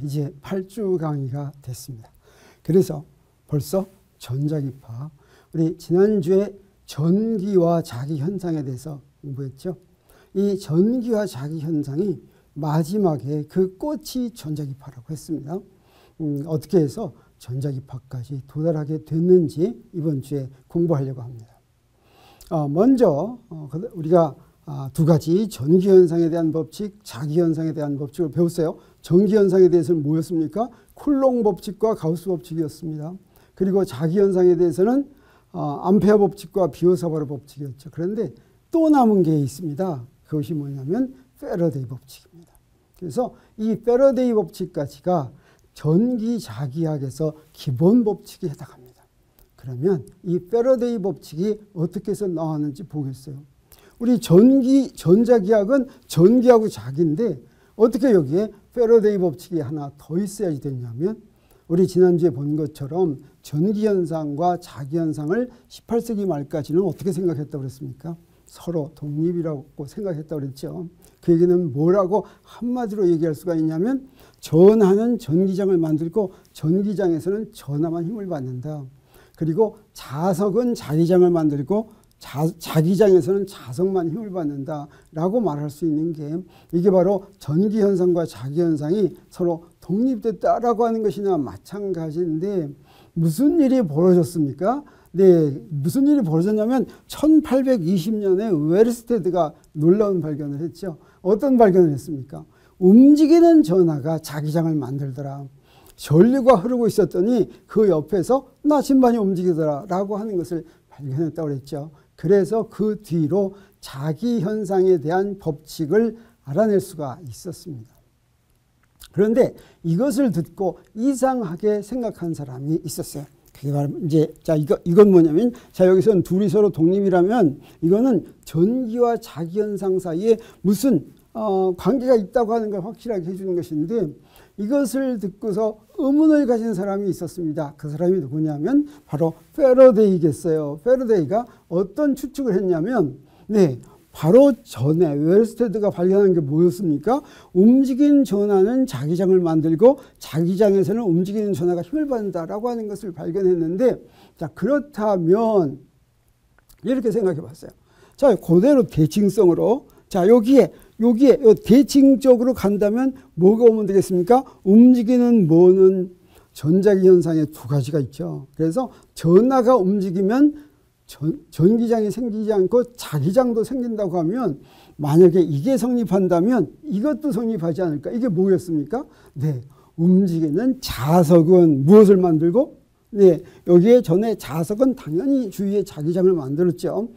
이제 8주 강의가 됐습니다. 그래서 벌써 전자기파, 우리 지난주에 전기와 자기 현상에 대해서 공부했죠. 이 전기와 자기 현상이 마지막에 그 꽃이 전자기파라고 했습니다. 어떻게 해서 전자기파까지 도달하게 됐는지 이번 주에 공부하려고 합니다. 먼저 우리가 두 가지 전기현상에 대한 법칙, 자기현상에 대한 법칙을 배웠어요. 전기현상에 대해서는 뭐였습니까? 쿨롱 법칙과 가우스 법칙이었습니다. 그리고 자기현상에 대해서는 암페어 법칙과 비오사바르 법칙이었죠. 그런데 또 남은 게 있습니다. 그것이 뭐냐면 패러데이 법칙입니다. 그래서 이 패러데이 법칙까지가 전기자기학에서 기본 법칙에 해당합니다. 그러면 이 패러데이 법칙이 어떻게 해서 나왔는지 보겠어요. 우리 전자기학은 전기하고 자기인데 어떻게 여기에 패러데이 법칙이 하나 더 있어야지 되냐면 우리 지난주에 본 것처럼 전기현상과 자기현상을 18세기 말까지는 어떻게 생각했다고 그랬습니까? 서로 독립이라고 생각했다고 그랬죠. 그 얘기는 뭐라고 한마디로 얘기할 수가 있냐면 전하는 전기장을 만들고 전기장에서는 전하만 힘을 받는다. 그리고 자석은 자기장을 만들고 자기장에서는 자석만 힘을 받는다라고 말할 수 있는 게 이게 바로 전기현상과 자기현상이 서로 독립됐다라고 하는 것이나 마찬가지인데 무슨 일이 벌어졌습니까? 네, 무슨 일이 벌어졌냐면 1820년에 웨르스테드가 놀라운 발견을 했죠. 어떤 발견을 했습니까? 움직이는 전하가 자기장을 만들더라. 전류가 흐르고 있었더니 그 옆에서 나침반이 움직이더라 라고 하는 것을 발견했다고 그랬죠. 그래서 그 뒤로 자기현상에 대한 법칙을 알아낼 수가 있었습니다. 그런데 이것을 듣고 이상하게 생각한 사람이 있었어요. 그게 바로 이제 이건 뭐냐면 여기서는 둘이 서로 독립이라면 이거는 전기와 자기현상 사이에 무슨 관계가 있다고 하는 걸 확실하게 해주는 것인데 이것을 듣고서 의문을 가진 사람이 있었습니다. 그 사람이 누구냐면 바로 패러데이겠어요. 패러데이가 어떤 추측을 했냐면 바로 전에 웨르스테드가 발견한 게 뭐였습니까? 움직이는 전하는 자기장을 만들고 자기장에서는 움직이는 전하가 힘을 받는다라고 하는 것을 발견했는데 자, 그렇다면 이렇게 생각해 봤어요. 자, 그대로 대칭성으로 자, 여기에 대칭적으로 간다면 뭐가 오면 되겠습니까? 움직이는 뭐는 전자기 현상에 두 가지가 있죠. 그래서 전하가 움직이면 전기장이 생기지 않고 자기장도 생긴다고 하면 만약에 이게 성립한다면 이것도 성립하지 않을까? 이게 뭐였습니까? 네, 움직이는 자석은 무엇을 만들고? 네, 여기에 전에 자석은 당연히 주위에 자기장을 만들었죠.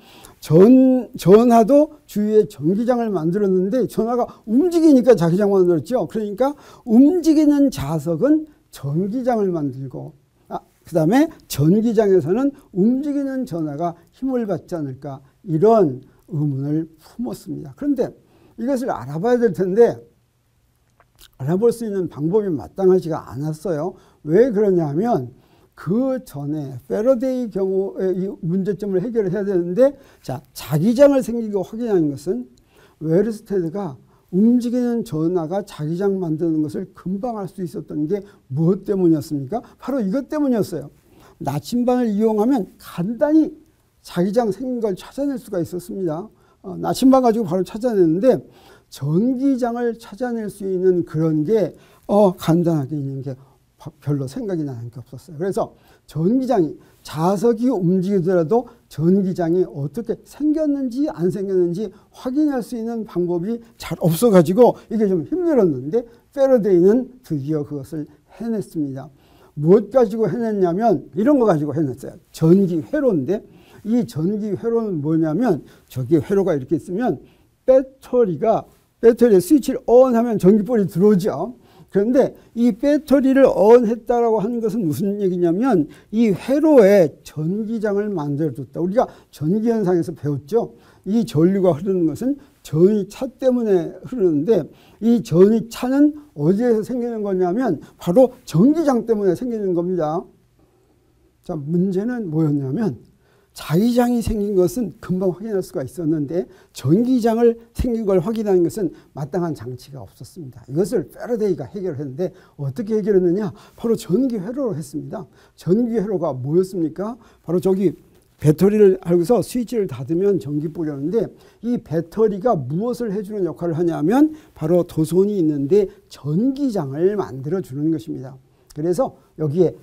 전하도 주위에 전기장을 만들었는데 전하가 움직이니까 자기장 만들었죠. 그러니까 움직이는 자석은 전기장을 만들고 그 다음에 전기장에서는 움직이는 전하가 힘을 받지 않을까 이런 의문을 품었습니다. 그런데 이것을 알아봐야 될 텐데 알아볼 수 있는 방법이 마땅하지가 않았어요. 왜 그러냐면 그 전에 패러데이 경우의 이 문제점을 해결해야 되는데 자, 자기장을 생기고 확인하는 것은 웨르스테드가 움직이는 전하가 자기장 만드는 것을 금방 알 수 있었던 게 무엇 때문이었습니까? 바로 이것 때문이었어요. 나침반을 이용하면 간단히 자기장 생긴 걸 찾아낼 수가 있었습니다. 나침반 가지고 바로 찾아냈는데 전기장을 찾아낼 수 있는 그런 게 간단하게 있는 게 별로 생각이 나는 게 없었어요. 그래서 전기장이 자석이 움직이더라도 전기장이 어떻게 생겼는지 안 생겼는지 확인할 수 있는 방법이 잘 없어가지고 이게 좀 힘들었는데 패러데이는 드디어 그것을 해냈습니다. 무엇 가지고 해냈냐면 이런 거 가지고 해냈어요. 전기 회로인데 이 전기 회로는 뭐냐면 저기 회로가 이렇게 있으면 배터리에 스위치를 ON 하면 전기볼이 들어오죠. 그런데 이 배터리를 ON했다라고 하는 것은 무슨 얘기냐면 이 회로에 전기장을 만들어줬다. 우리가 전기현상에서 배웠죠. 이 전류가 흐르는 것은 전이차 때문에 흐르는데 이 전이차는 어디에서 생기는 거냐면 바로 전기장 때문에 생기는 겁니다. 자, 문제는 뭐였냐면 자기장이 생긴 것은 금방 확인할 수가 있었는데 전기장을 생긴 걸 확인하는 것은 마땅한 장치가 없었습니다. 이것을 패러데이가 해결했는데 어떻게 해결했느냐? 바로 전기회로로 했습니다. 전기회로가 뭐였습니까? 바로 저기 배터리를 알고서 스위치를 닫으면 전기 뿌렸는데 이 배터리가 무엇을 해주는 역할을 하냐면 바로 도선이 있는데 전기장을 만들어주는 것입니다. 그래서 여기에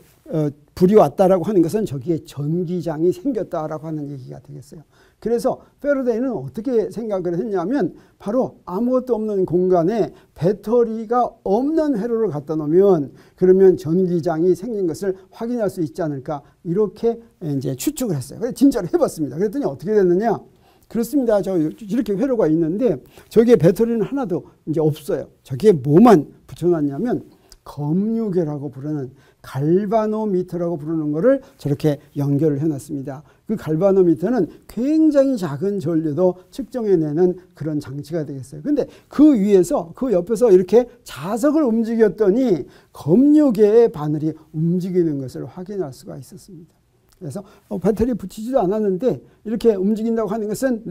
불이 왔다라고 하는 것은 저기에 전기장이 생겼다라고 하는 얘기가 되겠어요. 그래서 패러데이는 어떻게 생각을 했냐면 바로 아무것도 없는 공간에 배터리가 없는 회로를 갖다 놓으면 그러면 전기장이 생긴 것을 확인할 수 있지 않을까 이렇게 이제 추측을 했어요. 그래서 진짜로 해봤습니다. 그랬더니 어떻게 됐느냐? 그렇습니다. 저 이렇게 회로가 있는데 저기에 배터리는 하나도 이제 없어요. 저기에 뭐만 붙여놨냐면 검유계라고 부르는 갈바노미터라고 부르는 것을 저렇게 연결을 해놨습니다. 그 갈바노미터는 굉장히 작은 전류도 측정해내는 그런 장치가 되겠어요. 근데 그 위에서 그 옆에서 이렇게 자석을 움직였더니 검유계의 바늘이 움직이는 것을 확인할 수가 있었습니다. 그래서 배터리 붙이지도 않았는데 이렇게 움직인다고 하는 것은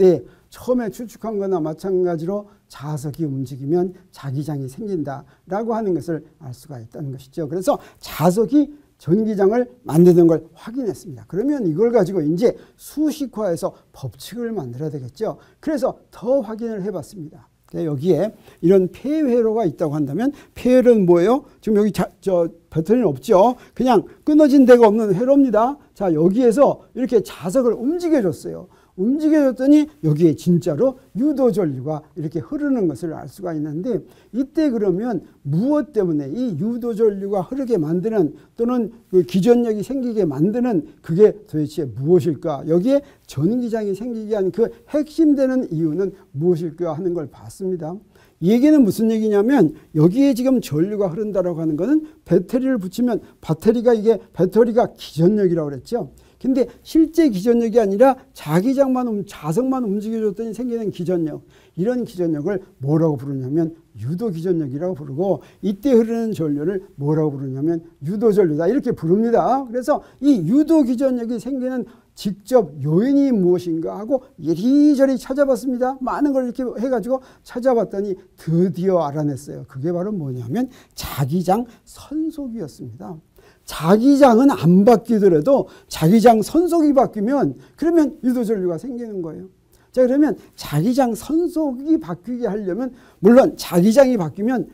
처음에 추측한 거나 마찬가지로 자석이 움직이면 자기장이 생긴다라고 하는 것을 알 수가 있다는 것이죠. 그래서 자석이 전기장을 만드는 걸 확인했습니다. 그러면 이걸 가지고 이제 수식화해서 법칙을 만들어야 되겠죠. 그래서 더 확인을 해봤습니다. 여기에 이런 폐회로가 있다고 한다면 폐회로는 뭐예요? 지금 여기 배터리는 없죠. 그냥 끊어진 데가 없는 회로입니다. 자, 여기에서 이렇게 자석을 움직여줬어요. 움직여줬더니 여기에 진짜로 유도전류가 이렇게 흐르는 것을 알 수가 있는데 이때 그러면 무엇 때문에 이 유도전류가 흐르게 만드는 또는 그 기전력이 생기게 만드는 그게 도대체 무엇일까? 여기에 전기장이 생기게 한 그 핵심되는 이유는 무엇일까 하는 걸 봤습니다. 이 얘기는 무슨 얘기냐면 여기에 지금 전류가 흐른다라고 하는 것은 배터리를 붙이면 배터리가 기전력이라고 그랬죠. 근데 실제 기전력이 아니라 자석만 움직여줬더니 생기는 기전력, 이런 기전력을 뭐라고 부르냐면 유도기전력이라고 부르고 이때 흐르는 전류를 뭐라고 부르냐면 유도전류다 이렇게 부릅니다. 그래서 이 유도기전력이 생기는 직접 요인이 무엇인가 하고 이리저리 찾아봤습니다. 많은 걸 이렇게 해가지고 찾아봤더니 드디어 알아냈어요. 그게 바로 뭐냐면 자기장 선속이었습니다. 자기장은 안 바뀌더라도 자기장 선속이 바뀌면 그러면 유도전류가 생기는 거예요. 자, 그러면 자기장 선속이 바뀌게 하려면 물론 자기장이 바뀌면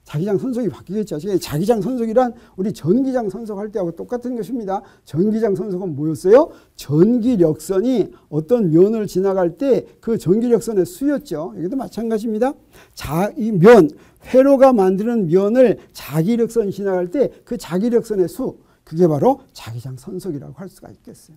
자기장 선속이 바뀌겠죠. 자기장 선속이란 우리 전기장 선속할 때하고 똑같은 것입니다. 전기장 선속은 뭐였어요? 전기력선이 어떤 면을 지나갈 때 그 전기력선의 수였죠. 여기도 마찬가지입니다. 회로가 만드는 면을 자기력선이 지나갈 때 그 자기력선의 수, 그게 바로 자기장 선속이라고 할 수가 있겠어요.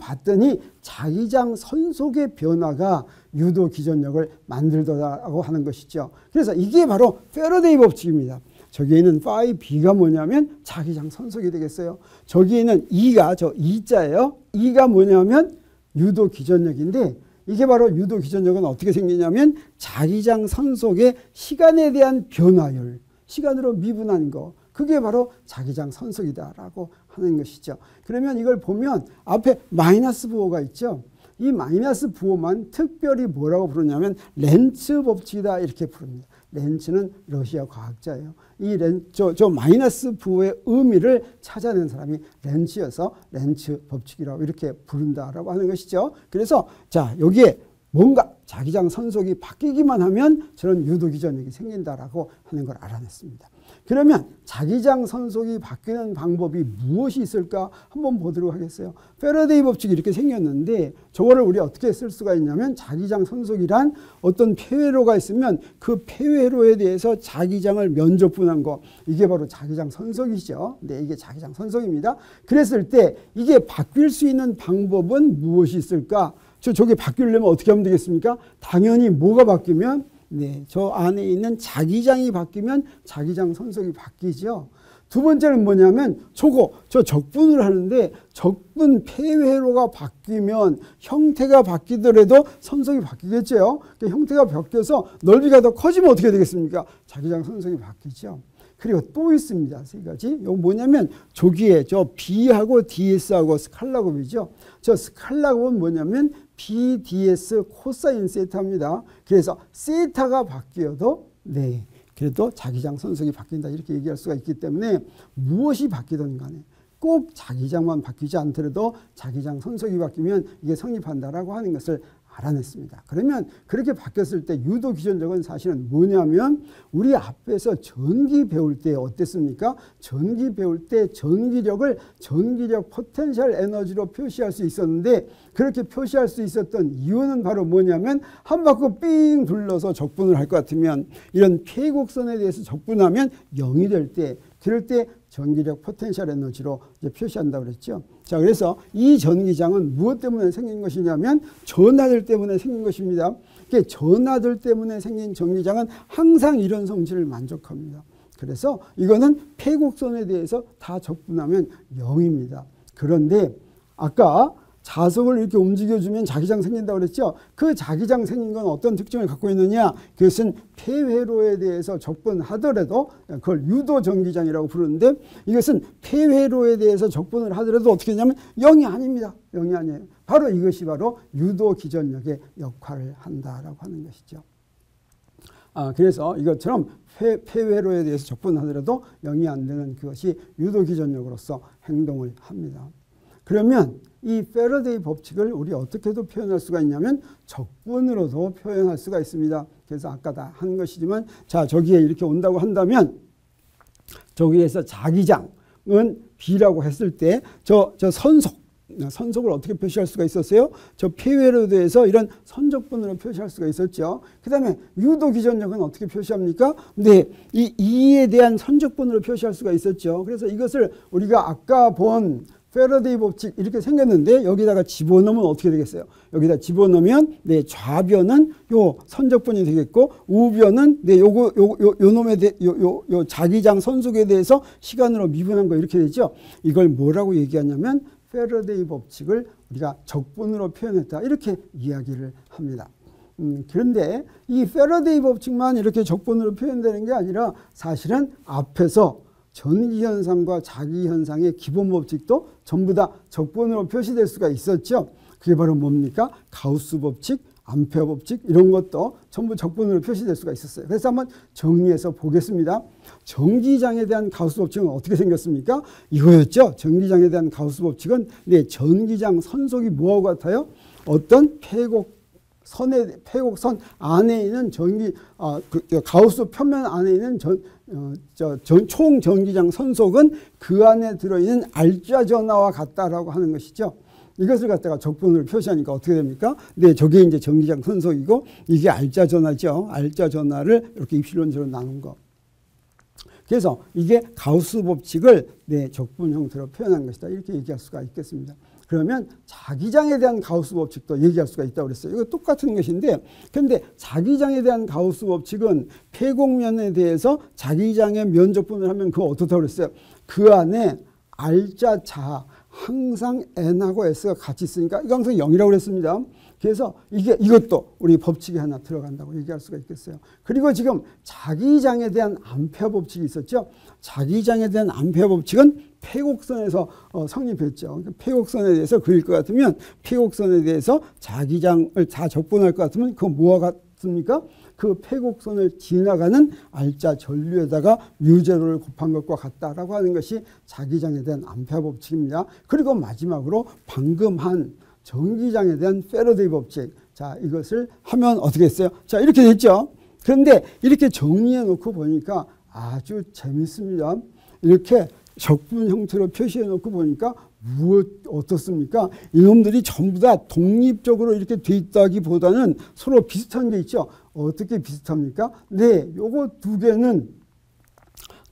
봤더니 자기장 선속의 변화가 유도 기전력을 만들더라고 하는 것이죠. 그래서 이게 바로 패러데이 법칙입니다. 저기에 있는 5B가 뭐냐면 자기장 선속이 되겠어요. 저기에 있는 E가 저 E자예요. E가 뭐냐면 유도 기전력인데 이게 바로 유도 기전력은 어떻게 생기냐면 자기장 선속의 시간에 대한 변화율, 시간으로 미분한 거, 그게 바로 자기장 선속이다라고 하는 것이죠. 그러면 이걸 보면 앞에 마이너스 부호가 있죠. 이 마이너스 부호만 특별히 뭐라고 부르냐면 렌츠 법칙이다 이렇게 부릅니다. 렌츠는 러시아 과학자예요. 이 저 마이너스 부호의 의미를 찾아낸 사람이 렌츠여서 렌츠 법칙이라고 이렇게 부른다라고 하는 것이죠. 그래서 자, 여기에 뭔가 자기장 선속이 바뀌기만 하면 저런 유도기전력이 생긴다라고 하는 걸 알아냈습니다. 그러면 자기장 선속이 바뀌는 방법이 무엇이 있을까 한번 보도록 하겠어요. 패러데이 법칙이 이렇게 생겼는데 저거를 우리 어떻게 쓸 수가 있냐면 자기장 선속이란 어떤 폐회로가 있으면 그 폐회로에 대해서 자기장을 면접분한 거, 이게 바로 자기장 선속이죠. 네, 이게 자기장 선속입니다. 그랬을 때 이게 바뀔 수 있는 방법은 무엇이 있을까? 저게 바뀌려면 어떻게 하면 되겠습니까? 당연히 뭐가 바뀌면 저 안에 있는 자기장이 바뀌면 자기장 선속이 바뀌죠. 두 번째는 뭐냐면 저 적분을 하는데 적분 폐회로가 바뀌면 형태가 바뀌더라도 선속이 바뀌겠죠. 형태가 바뀌어서 넓이가 더 커지면 어떻게 되겠습니까? 자기장 선속이 바뀌죠. 그리고 또 있습니다. 세 가지. 이거 뭐냐면 조기에 저 B하고 DS하고 스칼라곱이죠. 저 스칼라곱은 뭐냐면 BDS 코사인 세타입니다. 그래서 세타가 바뀌어도 네, 그래도 자기장 선속이 바뀐다 이렇게 얘기할 수가 있기 때문에 무엇이 바뀌든 간에 꼭 자기장만 바뀌지 않더라도 자기장 선속이 바뀌면 이게 성립한다라고 하는 것을 알아냈습니다. 그러면 그렇게 바뀌었을 때 유도 기존적은 사실은 뭐냐면 우리 앞에서 전기 배울 때 어땠습니까? 전기 배울 때 전기력 포텐셜 에너지로 표시할 수 있었는데 그렇게 표시할 수 있었던 이유는 바로 뭐냐면 한 바퀴 삥 둘러서 적분을 할 것 같으면 이런 폐곡선에 대해서 적분하면 0이 될 때 그럴 때 전기력 포텐셜 에너지로 이제 표시한다고 그랬죠. 자, 그래서 이 전기장은 무엇 때문에 생긴 것이냐면 전하들 때문에 생긴 것입니다. 전하들 때문에 생긴 전기장은 항상 이런 성질을 만족합니다. 그래서 이거는 폐곡선에 대해서 다 적분하면 0입니다. 그런데 아까 자석을 이렇게 움직여주면 자기장 생긴다고 그랬죠. 그 자기장 생긴 건 어떤 특징을 갖고 있느냐. 그것은 폐회로에 대해서 적분하더라도 그걸 유도전기장이라고 부르는데 이것은 폐회로에 대해서 적분을 하더라도 어떻게 되냐면 0이 아닙니다. 0이 아니에요. 바로 이것이 바로 유도기전력의 역할을 한다라고 하는 것이죠. 그래서 이것처럼 폐회로에 대해서 적분하더라도 0이 안 되는 그것이 유도기전력으로서 행동을 합니다. 그러면 이 패러데이 법칙을 우리 어떻게도 표현할 수가 있냐면 적분으로도 표현할 수가 있습니다. 그래서 아까 다 한 것이지만 자 저기에 이렇게 온다고 한다면 저기에서 자기장은 B라고 했을 때 저 선속을 어떻게 표시할 수가 있었어요? 저 폐회로에 대해서 이런 선적분으로 표시할 수가 있었죠. 그 다음에 유도기전력은 어떻게 표시합니까? 네, 이 E에 대한 선적분으로 표시할 수가 있었죠. 그래서 이것을 우리가 아까 본 패러데이 법칙 이렇게 생겼는데 여기다가 집어넣으면 어떻게 되겠어요? 여기다 집어넣으면 네, 좌변은 요 선적분이 되겠고 우변은 네, 요 놈에 요 자기장 선속에 대해서 시간으로 미분한 거 이렇게 되죠. 이걸 뭐라고 얘기하냐면 패러데이 법칙을 우리가 적분으로 표현했다 이렇게 이야기를 합니다. 그런데 이 패러데이 법칙만 이렇게 적분으로 표현되는 게 아니라 사실은 앞에서 전기현상과 자기현상의 기본 법칙도 전부 다 적분으로 표시될 수가 있었죠. 그게 바로 뭡니까? 가우스 법칙, 암페어 법칙 이런 것도 전부 적분으로 표시될 수가 있었어요. 그래서 한번 정리해서 보겠습니다. 전기장에 대한 가우스 법칙은 어떻게 생겼습니까? 이거였죠. 전기장에 대한 가우스 법칙은 네, 전기장 선속이 뭐하고 같아요? 어떤 폐곡선 안에 있는 가우스 표면 안에 있는 총 전기장 선속은 그 안에 들어있는 알자 전하와 같다라고 하는 것이죠. 이것을 갖다가 적분으로 표시하니까 어떻게 됩니까? 네, 저게 이제 전기장 선속이고 이게 알자 전하죠. 알자 전하를 이렇게 입실론적으로 나눈 거. 그래서 이게 가우스 법칙을 네, 적분 형태로 표현한 것이다. 이렇게 얘기할 수가 있겠습니다. 그러면 자기장에 대한 가우스 법칙도 얘기할 수가 있다고 그랬어요. 이거 똑같은 것인데 그런데 자기장에 대한 가우스 법칙은 폐곡면에 대해서 자기장의 면적분을 하면 그거 어떻다고 그랬어요? 그 안에 R자 자 항상 N하고 S가 같이 있으니까 이거 항상 0이라고 그랬습니다. 그래서 이것도 우리 법칙이 하나 들어간다고 얘기할 수가 있겠어요. 그리고 지금 자기장에 대한 암페어 법칙이 있었죠. 자기장에 대한 암페어 법칙은 폐곡선에서 성립했죠. 폐곡선에 대해서 그릴 것 같으면 폐곡선에 대해서 자기장을 다 적분할 것 같으면 그거 뭐와 같습니까? 그 폐곡선을 지나가는 알자 전류에다가 뮤제로를 곱한 것과 같다라고 하는 것이 자기장에 대한 암페어 법칙입니다. 그리고 마지막으로 방금 한 전기장에 대한 패러데이 법칙. 자, 이것을 하면 어떻게 했어요? 자, 이렇게 됐죠. 그런데 이렇게 정리해 놓고 보니까 아주 재밌습니다. 이렇게 적분 형태로 표시해 놓고 보니까 어떻습니까? 이놈들이 전부 다 독립적으로 이렇게 돼 있다기보다는 서로 비슷한 게 있죠. 어떻게 비슷합니까? 네, 요거 두 개는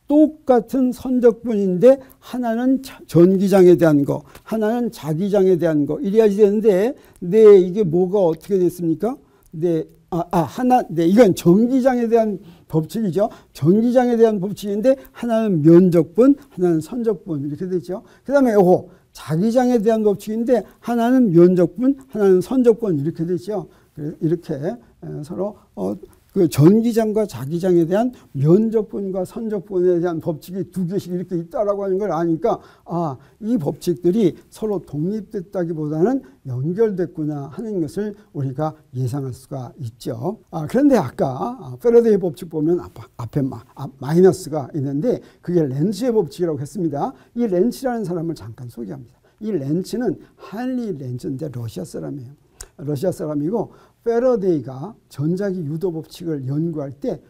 똑같은 선적분인데 하나는 전기장에 대한 거, 하나는 자기장에 대한 거 이래야지 되는데 네, 이게 뭐가 어떻게 됐습니까? 네, 네, 이건 전기장에 대한 법칙이죠. 전기장에 대한 법칙인데 하나는 면적분, 하나는 선적분 이렇게 되죠. 그 다음에 요거 자기장에 대한 법칙인데 하나는 면적분, 하나는 선적분 이렇게 되죠. 이렇게 서로 그 전기장과 자기장에 대한 면적분과 선적분에 대한 법칙이 두 개씩 이렇게 있다라고 하는 걸 아니까 아, 이 법칙들이 서로 독립됐다기보다는 연결됐구나 하는 것을 우리가 예상할 수가 있죠. 그런데 아까 패러데이 법칙 보면 앞에 마이너스가 있는데 그게 렌츠의 법칙이라고 했습니다. 이 렌츠라는 사람을 잠깐 소개합니다. 이 렌츠는 한리 렌츠인데 러시아 사람이에요. 러시아 사람이고 패러데이가 전자기 유도 법칙을 연구할 때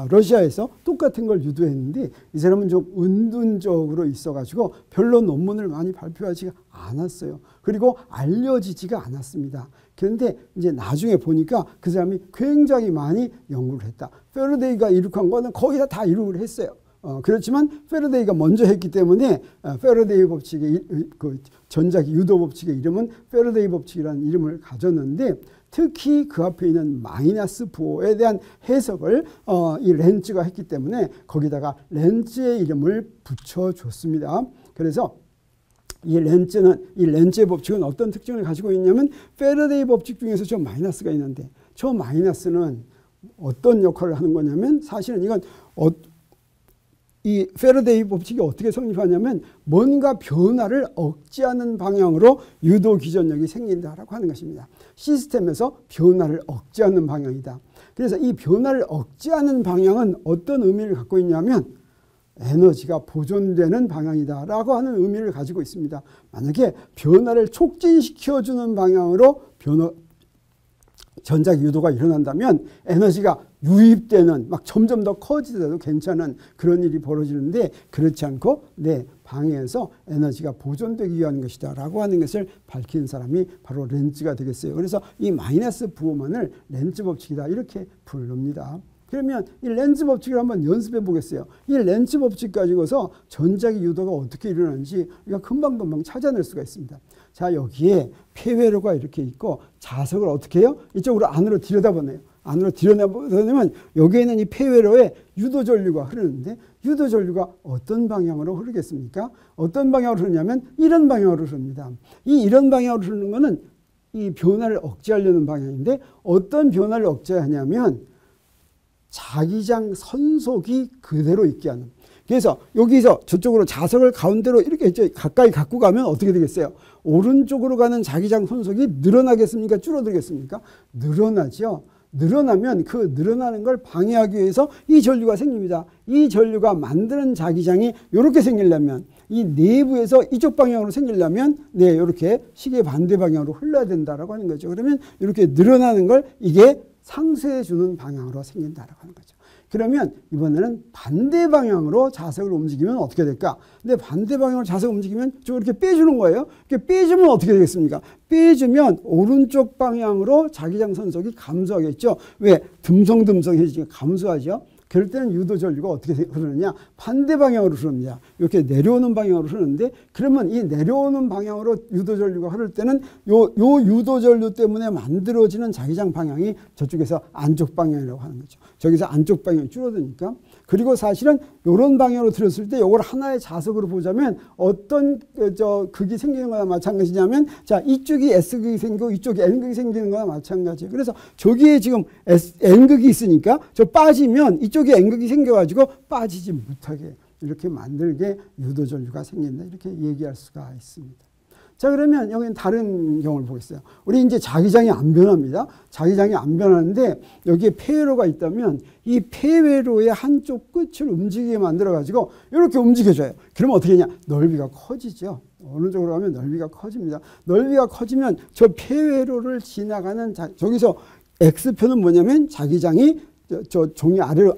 러시아에서 똑같은 걸 유도했는데 이 사람은 좀 은둔적으로 있어가지고 별로 논문을 많이 발표하지가 않았어요. 그리고 알려지지가 않았습니다. 그런데 이제 나중에 보니까 그 사람이 굉장히 많이 연구를 했다. 패러데이가 이룩한 거는 거의 다 이룩을 했어요. 그렇지만 패러데이가 먼저 했기 때문에 패러데이 법칙의 그 전자기 유도 법칙의 이름은 패러데이 법칙이라는 이름을 가졌는데 특히 그 앞에 있는 마이너스 부호에 대한 해석을 이 렌츠가 했기 때문에 거기다가 렌츠의 이름을 붙여줬습니다. 그래서 이 렌츠의 법칙은 어떤 특징을 가지고 있냐면 패러데이 법칙 중에서 저 마이너스가 있는데 저 마이너스는 어떤 역할을 하는 거냐면 사실은 이건 이 패러데이 법칙이 어떻게 성립하냐면 뭔가 변화를 억제하는 방향으로 유도 기전력이 생긴다라고 하는 것입니다. 시스템에서 변화를 억제하는 방향이다. 그래서 이 변화를 억제하는 방향은 어떤 의미를 갖고 있냐면 에너지가 보존되는 방향이다라고 하는 의미를 가지고 있습니다. 만약에 변화를 촉진시켜주는 방향으로 전자기 유도가 일어난다면 에너지가 유입되는 막 점점 더 커지더라도 괜찮은 그런 일이 벌어지는데 그렇지 않고 내 방해에서 에너지가 보존되기 위한 것이다 라고 하는 것을 밝힌 사람이 바로 렌츠가 되겠어요. 그래서 이 마이너스 부호만을 렌츠 법칙이다 이렇게 부릅니다. 그러면 이 렌츠 법칙을 한번 연습해 보겠어요. 이 렌츠 법칙 가지고서 전자기 유도가 어떻게 일어나는지 우리가 금방금방 찾아낼 수가 있습니다. 자, 여기에 폐회로가 이렇게 있고 자석을 어떻게 해요? 이쪽으로 안으로 들여다보네요. 안으로 들여다보면 여기에 있는 이 폐회로에 유도전류가 흐르는데 유도전류가 어떤 방향으로 흐르겠습니까? 어떤 방향으로 흐르냐면 이런 방향으로 흐릅니다. 이런 방향으로 흐르는 거는 이 변화를 억제하려는 방향인데 어떤 변화를 억제하냐면 자기장 선속이 그대로 있게 하는. 그래서 여기서 저쪽으로 자석을 가운데로 이렇게 가까이 갖고 가면 어떻게 되겠어요? 오른쪽으로 가는 자기장 선속이 늘어나겠습니까? 줄어들겠습니까? 늘어나죠. 늘어나면 그 늘어나는 걸 방해하기 위해서 이 전류가 생깁니다. 이 전류가 만드는 자기장이 이렇게 생기려면 이 내부에서 이쪽 방향으로 생기려면 네, 이렇게 시계 반대 방향으로 흘러야 된다라고 하는 거죠. 그러면 이렇게 늘어나는 걸 이게 상쇄해 주는 방향으로 생긴다라고 하는 거죠. 그러면 이번에는 반대 방향으로 자석을 움직이면 어떻게 될까? 근데 반대 방향으로 자석을 움직이면 좀 이렇게 빼주는 거예요. 이렇게 빼주면 어떻게 되겠습니까? 빼주면 오른쪽 방향으로 자기장 선속이 감소하겠죠. 왜? 듬성듬성해지니까 감소하죠. 그럴 때는 유도전류가 어떻게 흐르느냐? 반대 방향으로 흐릅니다. 이렇게 내려오는 방향으로 흐르는데 그러면 이 내려오는 방향으로 유도전류가 흐를 때는 요 유도전류 때문에 만들어지는 자기장 방향이 저쪽에서 안쪽 방향이라고 하는 거죠. 저기서 안쪽 방향이 줄어드니까. 그리고 사실은 이런 방향으로 들었을 때 이걸 하나의 자석으로 보자면 어떤 극이 생기는 거나 마찬가지냐면 자, 이쪽이 S극이 생기고 이쪽이 N극이 생기는 거나 마찬가지예요. 그래서 저기에 지금 N극이 있으니까 저 빠지면 이쪽에 N극이 생겨가지고 빠지지 못하게 이렇게 만들게 유도전류가 생긴다. 이렇게 얘기할 수가 있습니다. 자, 그러면 여기는 다른 경우를 보겠어요. 우리 이제 자기장이 안 변합니다. 자기장이 안 변하는데 여기에 폐회로가 있다면 이 폐회로의 한쪽 끝을 움직이게 만들어가지고 이렇게 움직여줘요. 그러면 어떻게 되냐? 넓이가 커지죠. 어느 쪽으로 가면 넓이가 커집니다. 넓이가 커지면 저 폐회로를 지나가는 저기서 X표는 뭐냐면 자기장이 저 종이 아래로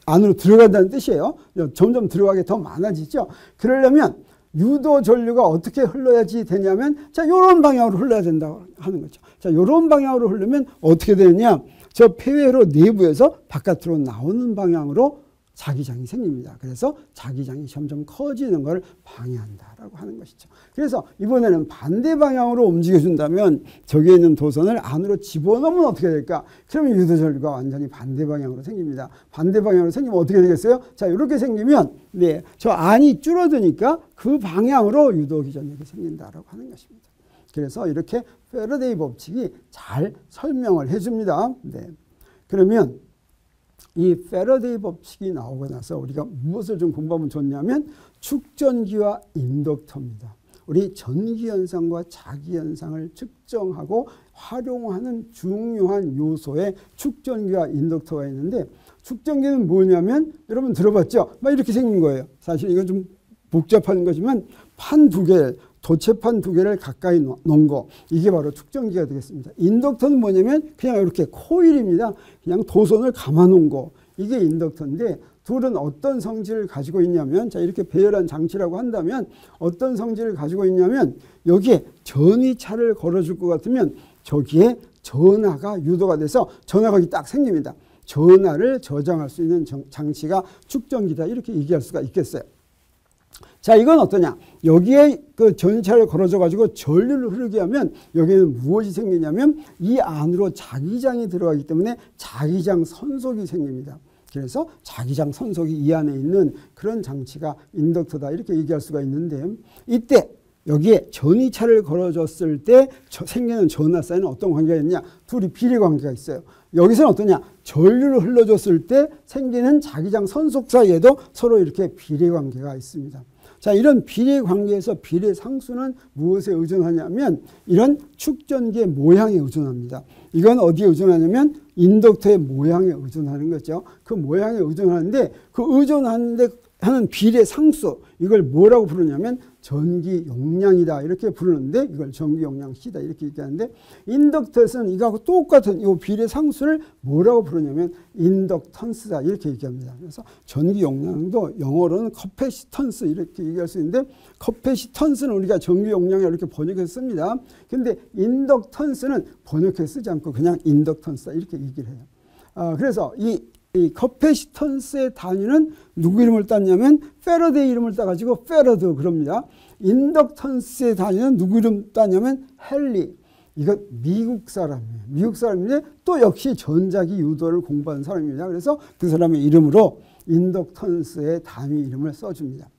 안으로 들어간다는 뜻이에요. 점점 들어가게 더 많아지죠. 그러려면 유도 전류가 어떻게 흘러야지 되냐면 자, 이런 방향으로 흘러야 된다고 하는 거죠. 자, 이런 방향으로 흐르면 어떻게 되느냐? 저 폐회로 내부에서 바깥으로 나오는 방향으로 자기장이 생깁니다. 그래서 자기장이 점점 커지는 걸 방해한다라고 하는 것이죠. 그래서 이번에는 반대 방향으로 움직여준다면 저기에 있는 도선을 안으로 집어넣으면 어떻게 될까? 그러면 유도전류가 완전히 반대 방향으로 생깁니다. 반대 방향으로 생기면 어떻게 되겠어요? 자, 이렇게 생기면 네, 저 안이 줄어드니까 그 방향으로 유도기전력이 생긴다라고 하는 것입니다. 그래서 이렇게 패러데이 법칙이 잘 설명을 해줍니다. 네. 그러면 이 패러데이 법칙이 나오고 나서 우리가 무엇을 좀 공부하면 좋냐면 축전기와 인덕터입니다. 우리 전기현상과 자기현상을 측정하고 활용하는 중요한 요소에 축전기와 인덕터가 있는데, 축전기는 뭐냐면 여러분 들어봤죠? 막 이렇게 생긴 거예요. 사실 이건 좀 복잡한 거지만 판 두 개, 도체판 두 개를 가까이 놓은 거, 이게 바로 축전기가 되겠습니다. 인덕터는 뭐냐면 그냥 이렇게 코일입니다. 그냥 도선을 감아 놓은 거, 이게 인덕터인데, 둘은 어떤 성질을 가지고 있냐면, 자, 이렇게 배열한 장치라고 한다면 어떤 성질을 가지고 있냐면, 여기에 전위차를 걸어줄 것 같으면 저기에 전하가 유도가 돼서 전하가 딱 생깁니다. 전하를 저장할 수 있는 장치가 축전기다, 이렇게 얘기할 수가 있겠어요. 자, 이건 어떠냐? 여기에 그 전위차를 걸어줘 가지고 전류를 흐르게 하면 여기에는 무엇이 생기냐면 이 안으로 자기장이 들어가기 때문에 자기장 선속이 생깁니다. 그래서 자기장 선속이 이 안에 있는 그런 장치가 인덕터다, 이렇게 얘기할 수가 있는데, 이때 여기에 전위차를 걸어줬을 때 생기는 전하 사이는 어떤 관계가 있냐? 둘이 비례 관계가 있어요. 여기서는 어떠냐? 전류를 흘러줬을 때 생기는 자기장 선속 사이에도 서로 이렇게 비례 관계가 있습니다. 자, 이런 비례 관계에서 비례 상수는 무엇에 의존하냐면 이런 축전기의 모양에 의존합니다. 이건 어디에 의존하냐면 인덕터의 모양에 의존하는 거죠. 그 모양에 의존하는데, 그 의존하는데 하는 비례 상수, 이걸 뭐라고 부르냐면 전기 용량이다, 이렇게 부르는데, 이걸 전기 용량 C다, 이렇게 얘기하는데, 인덕터에서는 이거하고 똑같은 이 비례 상수를 뭐라고 부르냐면 인덕턴스다, 이렇게 얘기합니다. 그래서 전기 용량도 영어로는 커패시턴스, 이렇게 얘기할 수 있는데, 커패시턴스는 우리가 전기 용량을 이렇게 번역해서 씁니다. 근데 인덕턴스는 번역해서 쓰지 않고 그냥 인덕턴스다, 이렇게 얘기를 해요. 그래서 이 커패시턴스의 단위는 누구 이름을 땄냐면 패러데이 이름을 따가지고 패러드 그럽니다. 인덕턴스의 단위는 누구 이름 따냐면 헨리. 이건 미국 사람이에요. 미국 사람인데 또 역시 전자기 유도를 공부한 사람입니다. 그래서 그 사람의 이름으로 인덕턴스의 단위 이름을 써줍니다.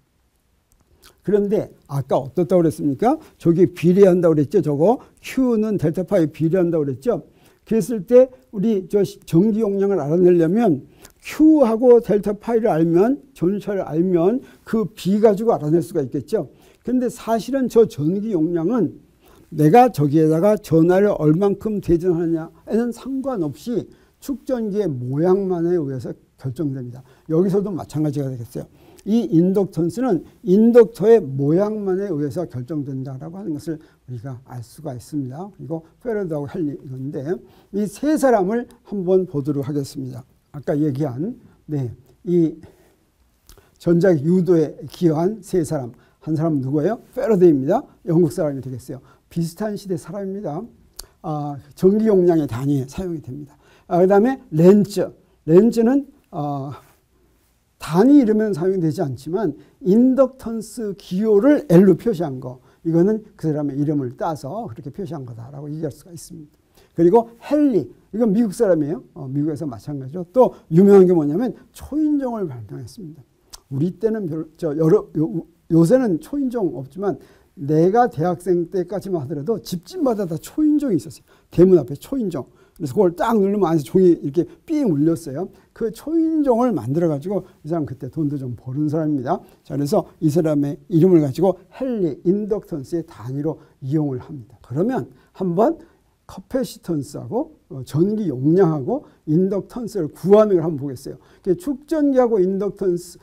그런데 아까 어떻다고 그랬습니까? 저기 비례한다고 그랬죠. 저거 Q는 델타 파이 비례한다고 그랬죠. 그랬을 때 우리 저 전기 용량을 알아내려면 Q하고 델타 파이를 알면, 전위차를 알면 그 B 가지고 알아낼 수가 있겠죠. 그런데 사실은 저 전기 용량은 내가 저기에다가 전하를 얼만큼 대전하느냐에는 상관없이 축전기의 모양만에 의해서 결정됩니다. 여기서도 마찬가지가 되겠어요. 이 인덕턴스는 인덕터의 모양만에 의해서 결정된다라고 하는 것을 우리가 알 수가 있습니다. 그리고 패러드하고 헨리, 이건데 이 세 사람을 한번 보도록 하겠습니다. 아까 얘기한 이 전자기 유도에 기여한 세 사람, 한 사람은 누구예요? 패러데이입니다. 영국 사람이 되겠어요. 비슷한 시대 사람입니다. 전기 용량의 단위에 사용이 됩니다. 그 다음에 렌츠. 렌츠는 단위 이름은 사용되지 않지만 인덕턴스 기호를 L로 표시한 거, 이거는 그 사람의 이름을 따서 그렇게 표시한 거다라고 얘기할 수가 있습니다. 그리고 헨리, 이건 미국 사람이에요. 미국에서 마찬가지로. 또 유명한 게 뭐냐면 초인종을 발명했습니다. 우리 때는 요새는 초인종 없지만 내가 대학생 때까지만 하더라도 집집마다 다 초인종이 있었어요. 대문 앞에 초인종. 그래서 그걸 딱 누르면 안에서 종이 이렇게 삥 울렸어요. 그 초인종을 만들어가지고 이 사람 그때 돈도 좀 버는 사람입니다. 자, 그래서 이 사람의 이름을 가지고 헨리 인덕턴스의 단위로 이용을 합니다. 그러면 한번 커패시턴스하고 전기 용량하고 인덕턴스를 구하는 걸 한번 보겠어요. 축전기하고 인덕턴스,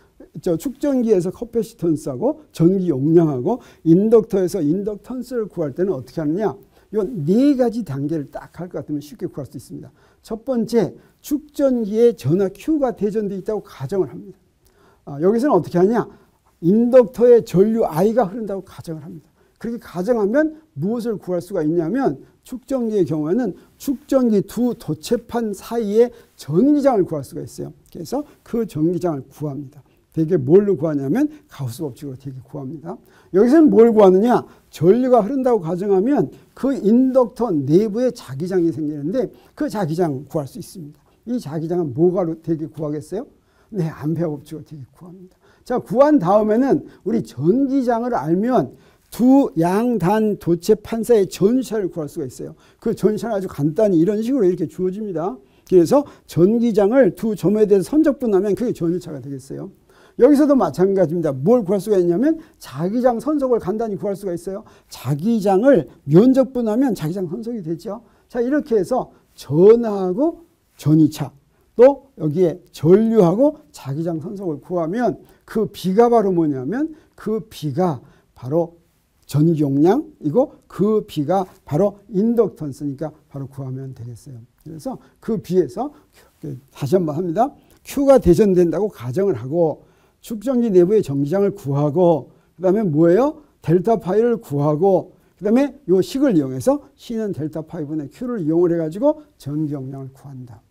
축전기에서 커패시턴스하고 전기 용량하고 인덕터에서 인덕턴스를 구할 때는 어떻게 하느냐? 이 네 가지 단계를 딱 할 것 같으면 쉽게 구할 수 있습니다. 첫 번째, 축전기에 전하 Q가 대전되어 있다고 가정을 합니다. 여기서는 어떻게 하냐? 인덕터에 전류 I가 흐른다고 가정을 합니다. 그렇게 가정하면 무엇을 구할 수가 있냐면, 축전기의 경우에는 축전기 두 도체판 사이에 전기장을 구할 수가 있어요. 그래서 그 전기장을 구합니다. 대개 뭘로 구하냐면 가우스 법칙으로 대개 구합니다. 여기서는 뭘 구하느냐? 전류가 흐른다고 가정하면 그 인덕터 내부에 자기장이 생기는데 그 자기장 구할 수 있습니다. 이 자기장은 뭐가 대개 구하겠어요? 네, 암페어 법칙으로 대개 구합니다. 자, 구한 다음에는 우리 전기장을 알면 두 양단 도체 판사의 전위차를 구할 수가 있어요. 그 전위차는 아주 간단히 이런 식으로 이렇게 주어집니다. 그래서 전기장을 두 점에 대해서 선적분하면 그게 전위차가 되겠어요. 여기서도 마찬가지입니다. 뭘 구할 수가 있냐면 자기장 선속을 간단히 구할 수가 있어요. 자기장을 면적분하면 자기장 선속이 되죠. 자, 이렇게 해서 전하고 전위차 또 여기에 전류하고 자기장 선속을 구하면 그 비가 바로 뭐냐면 그 비가 바로 전기 용량이고 그 비가 바로 인덕턴스니까 바로 구하면 되겠어요. 그래서 그 비에서 다시 한번 합니다. Q가 대전된다고 가정을 하고 축전기 내부의 전기장을 구하고 그 다음에 뭐예요? 델타 파이를 구하고 그 다음에 이 식을 이용해서 C는 델타 파이분의 Q를 이용을 해가지고 전기 용량을 구한다.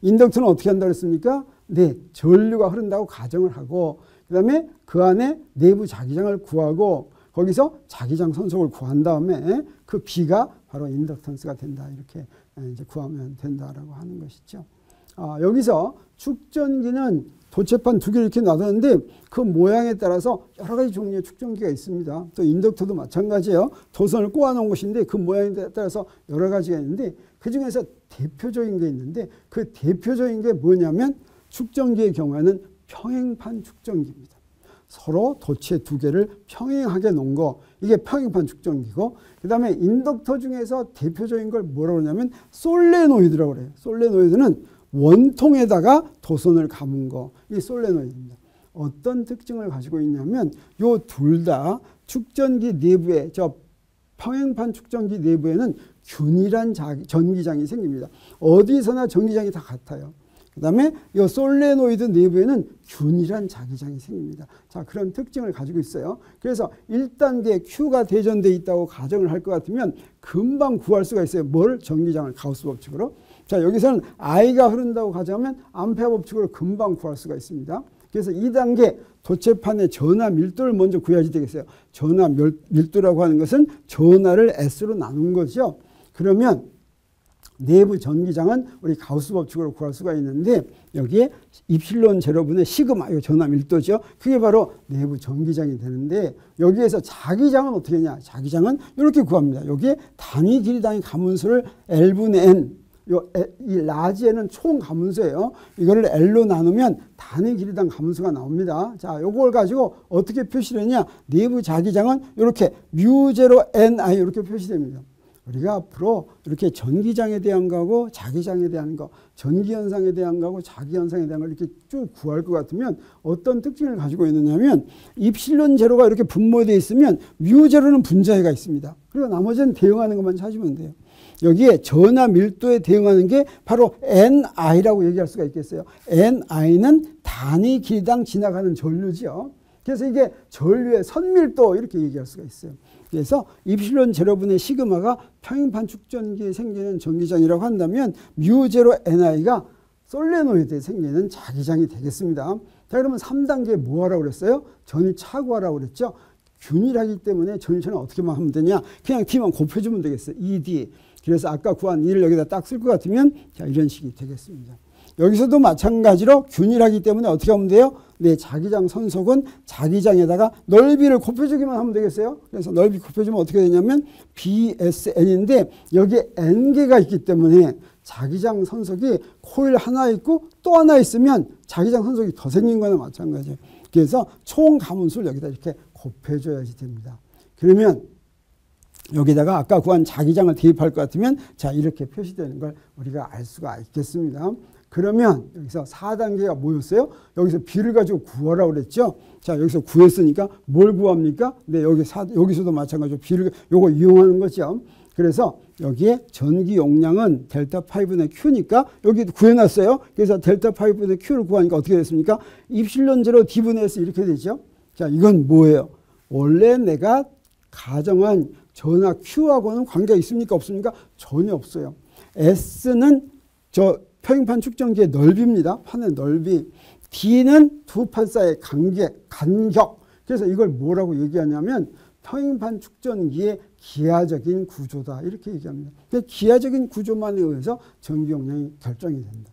인덕턴은 어떻게 한다고 했습니까? 네, 전류가 흐른다고 가정을 하고 그 다음에 그 안에 내부 자기장을 구하고 거기서 자기장 선속을 구한 다음에 그 B가 바로 인덕턴스가 된다. 이렇게 이제 구하면 된다라고 하는 것이죠. 여기서 축전기는 도체판 두 개를 이렇게 놔뒀는데 그 모양에 따라서 여러 가지 종류의 축전기가 있습니다. 또 인덕터도 마찬가지예요. 도선을 꼬아놓은 것인데 그 모양에 따라서 여러 가지가 있는데 그 중에서 대표적인 게 있는데 그 대표적인 게 뭐냐면 축전기의 경우에는 평행판 축전기입니다. 서로 도체 두 개를 평행하게 놓은 거 이게 평행판 축전기고 그 다음에 인덕터 중에서 대표적인 걸 뭐라고 그러냐면 솔레노이드라고 그래요. 솔레노이드는 원통에다가 도선을 감은 거, 이 솔레노이드입니다. 어떤 특징을 가지고 있냐면 요 둘 다 축전기 내부에 저 평행판 축전기 내부에는 균일한 전기장이 생깁니다. 어디서나 전기장이 다 같아요. 그 다음에 이 솔레노이드 내부에는 균일한 자기장이 생깁니다. 자, 그런 특징을 가지고 있어요. 그래서 1단계 Q가 대전되어 있다고 가정을 할 것 같으면 금방 구할 수가 있어요. 뭘? 전기장을 가우스 법칙으로. 자, 여기서는 I가 흐른다고 가정하면 암페어 법칙으로 금방 구할 수가 있습니다. 그래서 2단계 도체판의 전하 밀도를 먼저 구해야지 되겠어요. 전하 밀도라고 하는 것은 전하를 S로 나눈 거죠. 그러면 내부 전기장은 우리 가우스 법칙으로 구할 수가 있는데 여기에 입실론 제로분의 시그마, 이 전하 밀도죠. 그게 바로 내부 전기장이 되는데 여기에서 자기장은 어떻게 하냐. 자기장은 이렇게 구합니다. 여기에 단위 길이당의 가문수를 L분의 N, 이 라지 N은 총 가문수예요. 이거를 L로 나누면 단위 길이당 가문수가 나옵니다. 자, 요걸 가지고 어떻게 표시를 했냐. 내부 자기장은 이렇게 μ0 Ni 이렇게 표시됩니다. 우리가 앞으로 이렇게 전기장에 대한 거하고 자기장에 대한 거, 전기현상에 대한 거하고 자기현상에 대한 걸 이렇게 쭉 구할 것 같으면 어떤 특징을 가지고 있느냐면 입실론 제로가 이렇게 분모되어 있으면 μ0는 분자해가 있습니다. 그리고 나머지는 대응하는 것만 찾으면 돼요. 여기에 전하 밀도에 대응하는 게 바로 NI라고 얘기할 수가 있겠어요. NI는 단위 길이당 지나가는 전류죠. 그래서 이게 전류의 선밀도 이렇게 얘기할 수가 있어요. 그래서 입실론 제로분의 시그마가 평행판 축전기에 생기는 전기장이라고 한다면 μ0 NI가 솔레노이드에 생기는 자기장이 되겠습니다. 자, 그러면 3단계 뭐 하라고 그랬어요? 전위차 구하라고 그랬죠. 균일하기 때문에 전위차는 어떻게만 하면 되냐? 그냥 D만 곱해주면 되겠어요. ED. 그래서 아까 구한 E를 여기다 딱 쓸 것 같으면 자, 이런 식이 되겠습니다. 여기서도 마찬가지로 균일하기 때문에 어떻게 하면 돼요? 네, 자기장 선속은 자기장에다가 넓이를 곱해주기만 하면 되겠어요. 그래서 넓이 곱해주면 어떻게 되냐면 BSN인데 여기에 N개가 있기 때문에 자기장 선속이 코일 하나 있고 또 하나 있으면 자기장 선속이 더 생긴 거나 마찬가지예요. 그래서 총 가문수를 여기다 이렇게 곱해줘야지 됩니다. 그러면 여기다가 아까 구한 자기장을 대입할 것 같으면 자, 이렇게 표시되는 걸 우리가 알 수가 있겠습니다. 그러면 여기서 4단계가 뭐였어요? 여기서 B를 가지고 구하라고 그랬죠? 자, 여기서 구했으니까 뭘 구합니까? 네, 여기서도 마찬가지로 B를 요거 이용하는 거죠. 그래서 여기에 전기 용량은 델타 파이분의 Q니까 여기 구해놨어요. 그래서 델타 파이분의 Q를 구하니까 어떻게 됐습니까? 입실론 제로 D분의 S 이렇게 되죠. 자, 이건 뭐예요? 원래 내가 가정한 전하 Q하고는 관계가 있습니까? 없습니까? 전혀 없어요. S는 저 평행판 축전기의 넓이입니다. 판의 넓이. D는 두 판 사이의 간격. 그래서 이걸 뭐라고 얘기하냐면 평행판 축전기의 기하적인 구조다. 이렇게 얘기합니다. 기하적인 구조만에 의해서 전기 용량이 결정이 된다.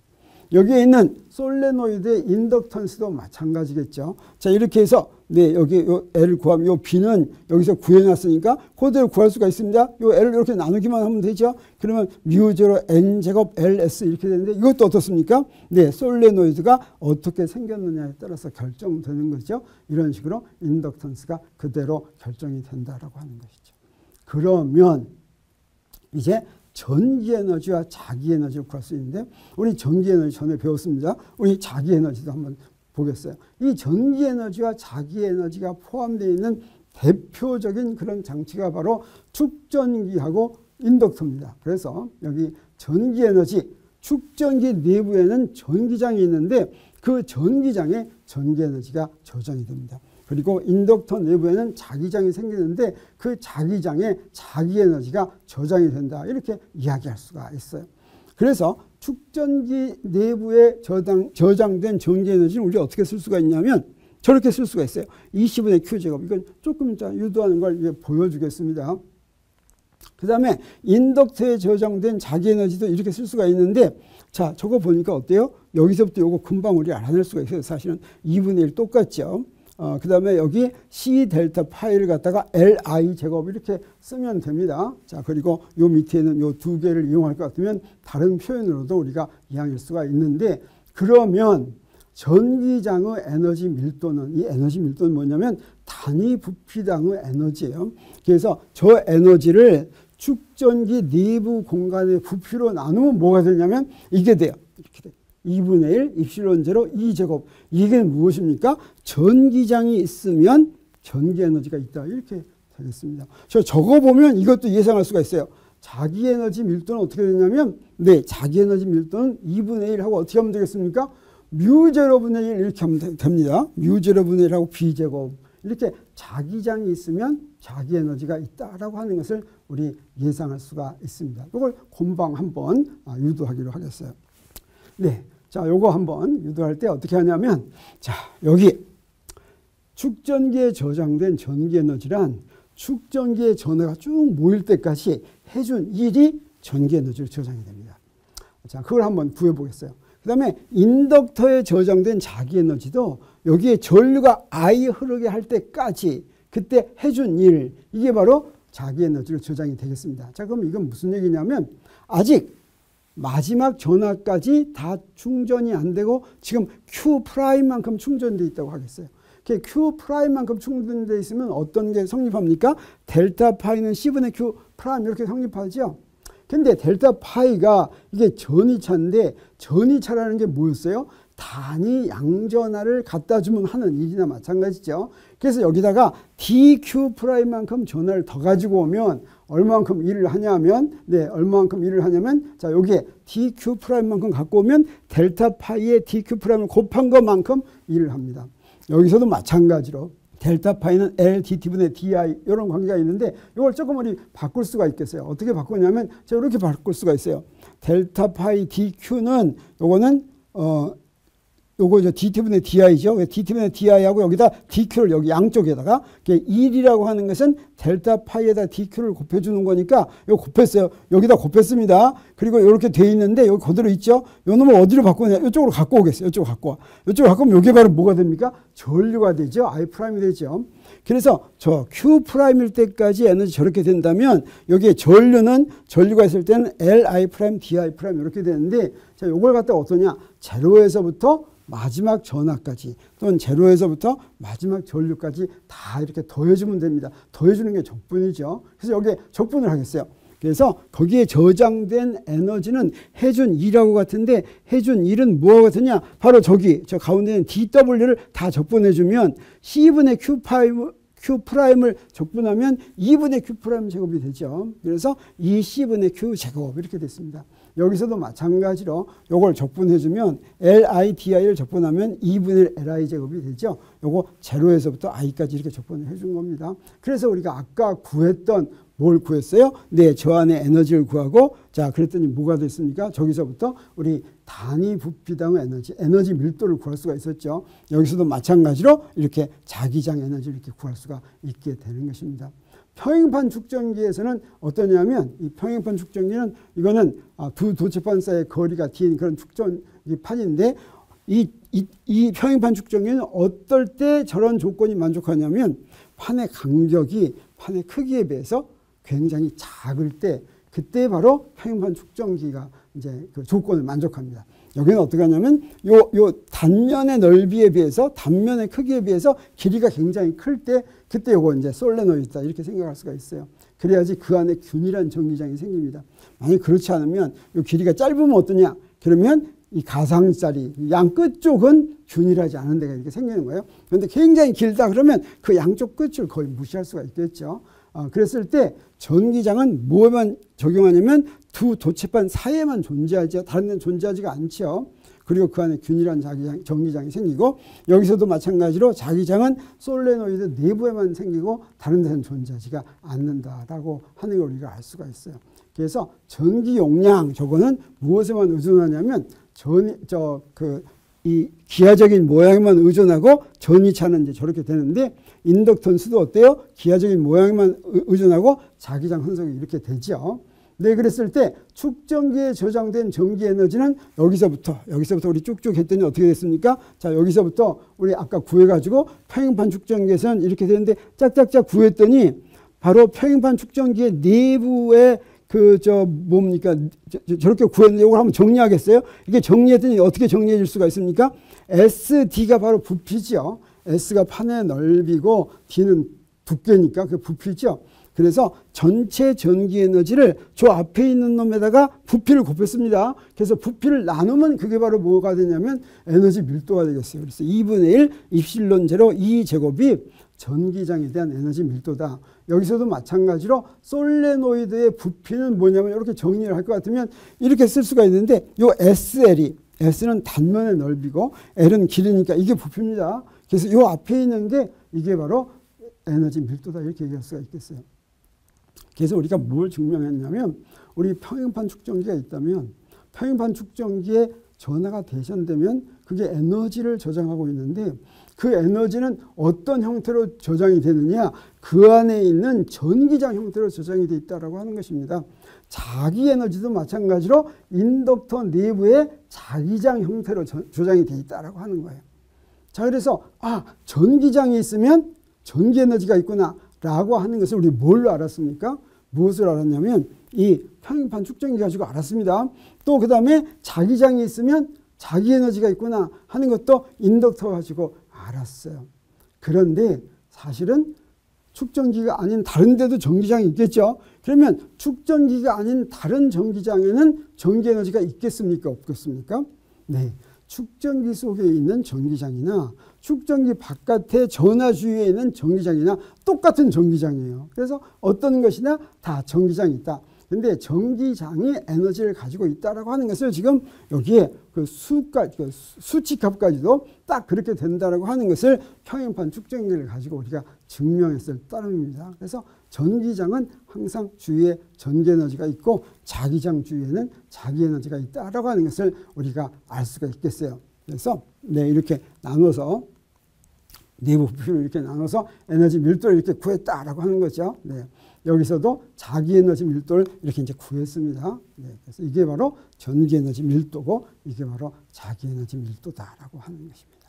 여기에 있는 솔레노이드의 인덕턴스도 마찬가지겠죠. 자, 이렇게 해서 네, 여기 요 L을 구하면 요 B는 여기서 구해놨으니까 그대로 구할 수가 있습니다. 요 L을 이렇게 나누기만 하면 되죠. 그러면 μ0 N제곱 LS 이렇게 되는데 이것도 어떻습니까? 네, 솔레노이드가 어떻게 생겼느냐에 따라서 결정되는 거죠. 이런 식으로 인덕턴스가 그대로 결정이 된다라고 하는 것이죠. 그러면 이제 전기 에너지와 자기 에너지를 구할 수 있는데 우리 전기 에너지 전에 배웠습니다. 우리 자기 에너지도 한번 보겠어요. 이 전기 에너지와 자기 에너지가 포함되어 있는 대표적인 그런 장치가 바로 축전기하고 인덕터입니다. 그래서 여기 전기 에너지, 축전기 내부에는 전기장이 있는데 그 전기장에 전기 에너지가 저장이 됩니다. 그리고 인덕터 내부에는 자기장이 생기는데 그 자기장에 자기 에너지가 저장이 된다. 이렇게 이야기할 수가 있어요. 그래서 축전기 내부에 저장된 전기 에너지를 우리가 어떻게 쓸 수가 있냐면 저렇게 쓸 수가 있어요. 20분의 Q제곱. 이건 조금 이따 유도하는 걸 보여주겠습니다. 그 다음에 인덕터에 저장된 자기 에너지도 이렇게 쓸 수가 있는데 자, 저거 보니까 어때요? 여기서부터 요거 금방 우리 알아낼 수가 있어요. 사실은 2분의 1 똑같죠. 그 다음에 여기 C 델타 파이를 갖다가 LI 제곱 이렇게 쓰면 됩니다. 자, 그리고 요 밑에는 요 두 개를 이용할 것 같으면 다른 표현으로도 우리가 이해할 수가 있는데 그러면 전기장의 에너지 밀도는 이 에너지 밀도는 뭐냐면 단위 부피당의 에너지예요. 그래서 저 에너지를 축전기 내부 공간의 부피로 나누면 뭐가 되냐면 이게 돼요. 이렇게 돼요. 2분의 1 입실론 제로 2제곱. 이게 무엇입니까? 전기장이 있으면 전기 에너지가 있다. 이렇게 되겠습니다. 저거 보면 이것도 예상할 수가 있어요. 자기 에너지 밀도는 어떻게 되냐면 네, 자기 에너지 밀도는 2분의 1하고 어떻게 하면 되겠습니까? μ0분의 1 이렇게 하면 됩니다. μ0분의 1하고 B제곱. 이렇게 자기장이 있으면 자기 에너지가 있다라고 하는 것을 우리 예상할 수가 있습니다. 이걸 금방 한번 유도하기로 하겠어요. 네. 자, 요거 한번 유도할 때 어떻게 하냐면, 자, 여기 축전기에 저장된 전기 에너지란 축전기의 전해가 쭉 모일 때까지 해준 일이 전기 에너지로 저장이 됩니다. 자, 그걸 한번 구해보겠어요. 그 다음에 인덕터에 저장된 자기 에너지도 여기에 전류가 I 흐르게 할 때까지 그때 해준 일, 이게 바로 자기 에너지로 저장이 되겠습니다. 자, 그럼 이건 무슨 얘기냐면 아직 마지막 전압까지 다 충전이 안 되고 지금 Q'만큼 충전되어 있다고 하겠어요. Q'만큼 충전되어 있으면 어떤 게 성립합니까? 델타 파이는 C분의 Q' 이렇게 성립하죠. 근데 델타 파이가 이게 전이차인데 전이차라는 게 뭐였어요? 단위 양전하를 갖다 주면 하는 일이나 마찬가지죠. 그래서 여기다가 DQ'만큼 전하를 더 가지고 오면 얼마만큼 일을 하냐면, 네, 얼마만큼 일을 하냐면, 자, 여기에 DQ'만큼 갖고 오면 델타 파이에 DQ'을 곱한 것만큼 일을 합니다. 여기서도 마찬가지로 델타 파이는 LDT분의 DI 이런 관계가 있는데 이걸 조금 우리 바꿀 수가 있겠어요. 어떻게 바꾸냐면 제가 이렇게 바꿀 수가 있어요. 델타 파이 DQ는 요거는 요거 이제 DT분의 DI죠. DT분의 DI하고 여기다 DQ를 여기 양쪽에다가 1이라고 하는 것은 델타 파이에다 DQ를 곱해주는 거니까 이거 곱했어요. 여기다 곱했습니다. 그리고 이렇게 돼 있는데 여기 그대로 있죠. 요 놈을 어디로 바꾸냐? 이쪽으로 갖고 오겠어요. 이쪽으로 갖고 와. 이쪽으로 갖고 오면 이게 바로 뭐가 됩니까? 전류가 되죠. I'이 되죠. 그래서 저 Q'일 때까지 에너지 저렇게 된다면 여기에 전류가 있을 때는 Li', Di' 이렇게 되는데 자, 요걸 갖다가 어떠냐? 제로에서부터 마지막 전압까지 또는 제로에서부터 마지막 전류까지 다 이렇게 더해주면 됩니다. 더해주는 게 적분이죠. 그래서 여기에 적분을 하겠어요. 그래서 거기에 저장된 에너지는 해준 2라고 같은데 해준 1은 뭐와 같으냐? 바로 저기 저 가운데 있는 DW를 다 적분해주면 C분의 Q'을 적분하면 2분의 Q' 제곱이 되죠. 그래서 2C분의 Q 제곱 이렇게 됐습니다. 여기서도 마찬가지로 요걸 적분해주면 LIDI를 적분하면 2분의 LI 제곱이 되죠. 요거 제로에서부터 I까지 이렇게 적분을 해준 겁니다. 그래서 우리가 아까 구했던 뭘 구했어요? 네, 저 안에 에너지를 구하고 자, 그랬더니 뭐가 됐습니까? 저기서부터 우리 단위 부피당의 에너지 밀도를 구할 수가 있었죠. 여기서도 마찬가지로 이렇게 자기장 에너지를 이렇게 구할 수가 있게 되는 것입니다. 평행판 축전기에서는 어떠냐면 이 평행판 축전기는 이거는 두 도체판 사이의 거리가 긴 그런 축전기 판인데 이 평행판 축정기는 어떨 때 저런 조건이 만족하냐면 판의 간격이 판의 크기에 비해서 굉장히 작을 때 그때 바로 평행판 축정기가 이제 그 조건을 만족합니다. 여기는 어떻게 하냐면 요 단면의 넓이에 비해서 단면의 크기에 비해서 길이가 굉장히 클 때 그때 요거 이제 솔레노이드다 이렇게 생각할 수가 있어요. 그래야지 그 안에 균일한 전기장이 생깁니다. 만약 그렇지 않으면 요 길이가 짧으면 어떠냐? 그러면 이 가상자리 양 끝쪽은 균일하지 않은 데가 이렇게 생기는 거예요. 그런데 굉장히 길다 그러면 그 양쪽 끝을 거의 무시할 수가 있겠죠. 그랬을 때 전기장은 뭐에만 적용하냐면 두 도체판 사이에만 존재하죠. 다른 데는 존재하지가 않죠. 그리고 그 안에 균일한 전기장이 생기고 여기서도 마찬가지로 자기장은 솔레노이드 내부에만 생기고 다른 데는 존재하지가 않는다라고 하는 걸 우리가 알 수가 있어요. 그래서 전기 용량 저거는 무엇에만 의존하냐면 이 기하적인 모양에만 의존하고 전이차는 이제 저렇게 되는데 인덕턴스도 어때요? 기하적인 모양에만 의존하고 자기장 흔성이 이렇게 되죠. 네, 그랬을 때 축전기에 저장된 전기 에너지는 여기서부터 우리 쭉쭉 했더니 어떻게 됐습니까? 자, 여기서부터 우리 아까 구해가지고 평행판 축전기에서는 이렇게 되는데 짝짝짝 구했더니 바로 평행판 축전기의 내부에 뭡니까? 저렇게 구했는데 이걸 한번 정리하겠어요? 이게 정리했더니 어떻게 정리해 줄 수가 있습니까? SD가 바로 부피죠. S가 판의 넓이고 D는 두께니까 그 부피죠. 그래서 전체 전기 에너지를 저 앞에 있는 놈에다가 부피를 곱했습니다. 그래서 부피를 나누면 그게 바로 뭐가 되냐면 에너지 밀도가 되겠어요. 그래서 2분의 1 입실론 제로 2제곱이 전기장에 대한 에너지 밀도다. 여기서도 마찬가지로 솔레노이드의 부피는 뭐냐면 이렇게 정리를 할 것 같으면 이렇게 쓸 수가 있는데 요 SL이 S는 단면의 넓이고 L은 길이니까 이게 부피입니다. 그래서 요 앞에 있는 게 이게 바로 에너지 밀도다 이렇게 얘기할 수가 있겠어요. 그래서 우리가 뭘 증명했냐면 우리 평행판 축전기가 있다면 평행판 축전기에 전하가 대전되면 그게 에너지를 저장하고 있는데 그 에너지는 어떤 형태로 저장이 되느냐? 그 안에 있는 전기장 형태로 저장이 되어 있다고 하는 것입니다. 자기 에너지도 마찬가지로 인덕터 내부에 자기장 형태로 저장이 되어 있다고 하는 거예요. 자, 그래서 전기장이 있으면 전기 에너지가 있구나 라고 하는 것을 우리 뭘로 알았습니까? 무엇을 알았냐면 이 평행판 축전기 가지고 알았습니다. 또 그 다음에 자기장이 있으면 자기 에너지가 있구나 하는 것도 인덕터 가지고 알았어요. 그런데 사실은 축전기가 아닌 다른 데도 전기장이 있겠죠. 그러면 축전기가 아닌 다른 전기장에는 전기 에너지가 있겠습니까? 없겠습니까? 네. 축전기 속에 있는 전기장이나 축전기 바깥에 전하 주위에 있는 전기장이나 똑같은 전기장이에요. 그래서 어떤 것이나 다 전기장이 있다. 근데 전기장이 에너지를 가지고 있다라고 하는 것을 지금 여기에 그 수치값까지도 딱 그렇게 된다라고 하는 것을 평행판 축전기를 가지고 우리가 증명했을 따름입니다. 그래서 전기장은 항상 주위에 전기 에너지가 있고 자기장 주위에는 자기 에너지가 있다라고 하는 것을 우리가 알 수가 있겠어요. 그래서 네, 이렇게 나눠서 내부 부피를 이렇게 나눠서 에너지 밀도를 이렇게 구했다라고 하는 거죠. 네. 여기서도 자기 에너지 밀도를 이렇게 이제 구했습니다. 네. 그래서 이게 바로 전기 에너지 밀도고 이게 바로 자기 에너지 밀도다라고 하는 것입니다.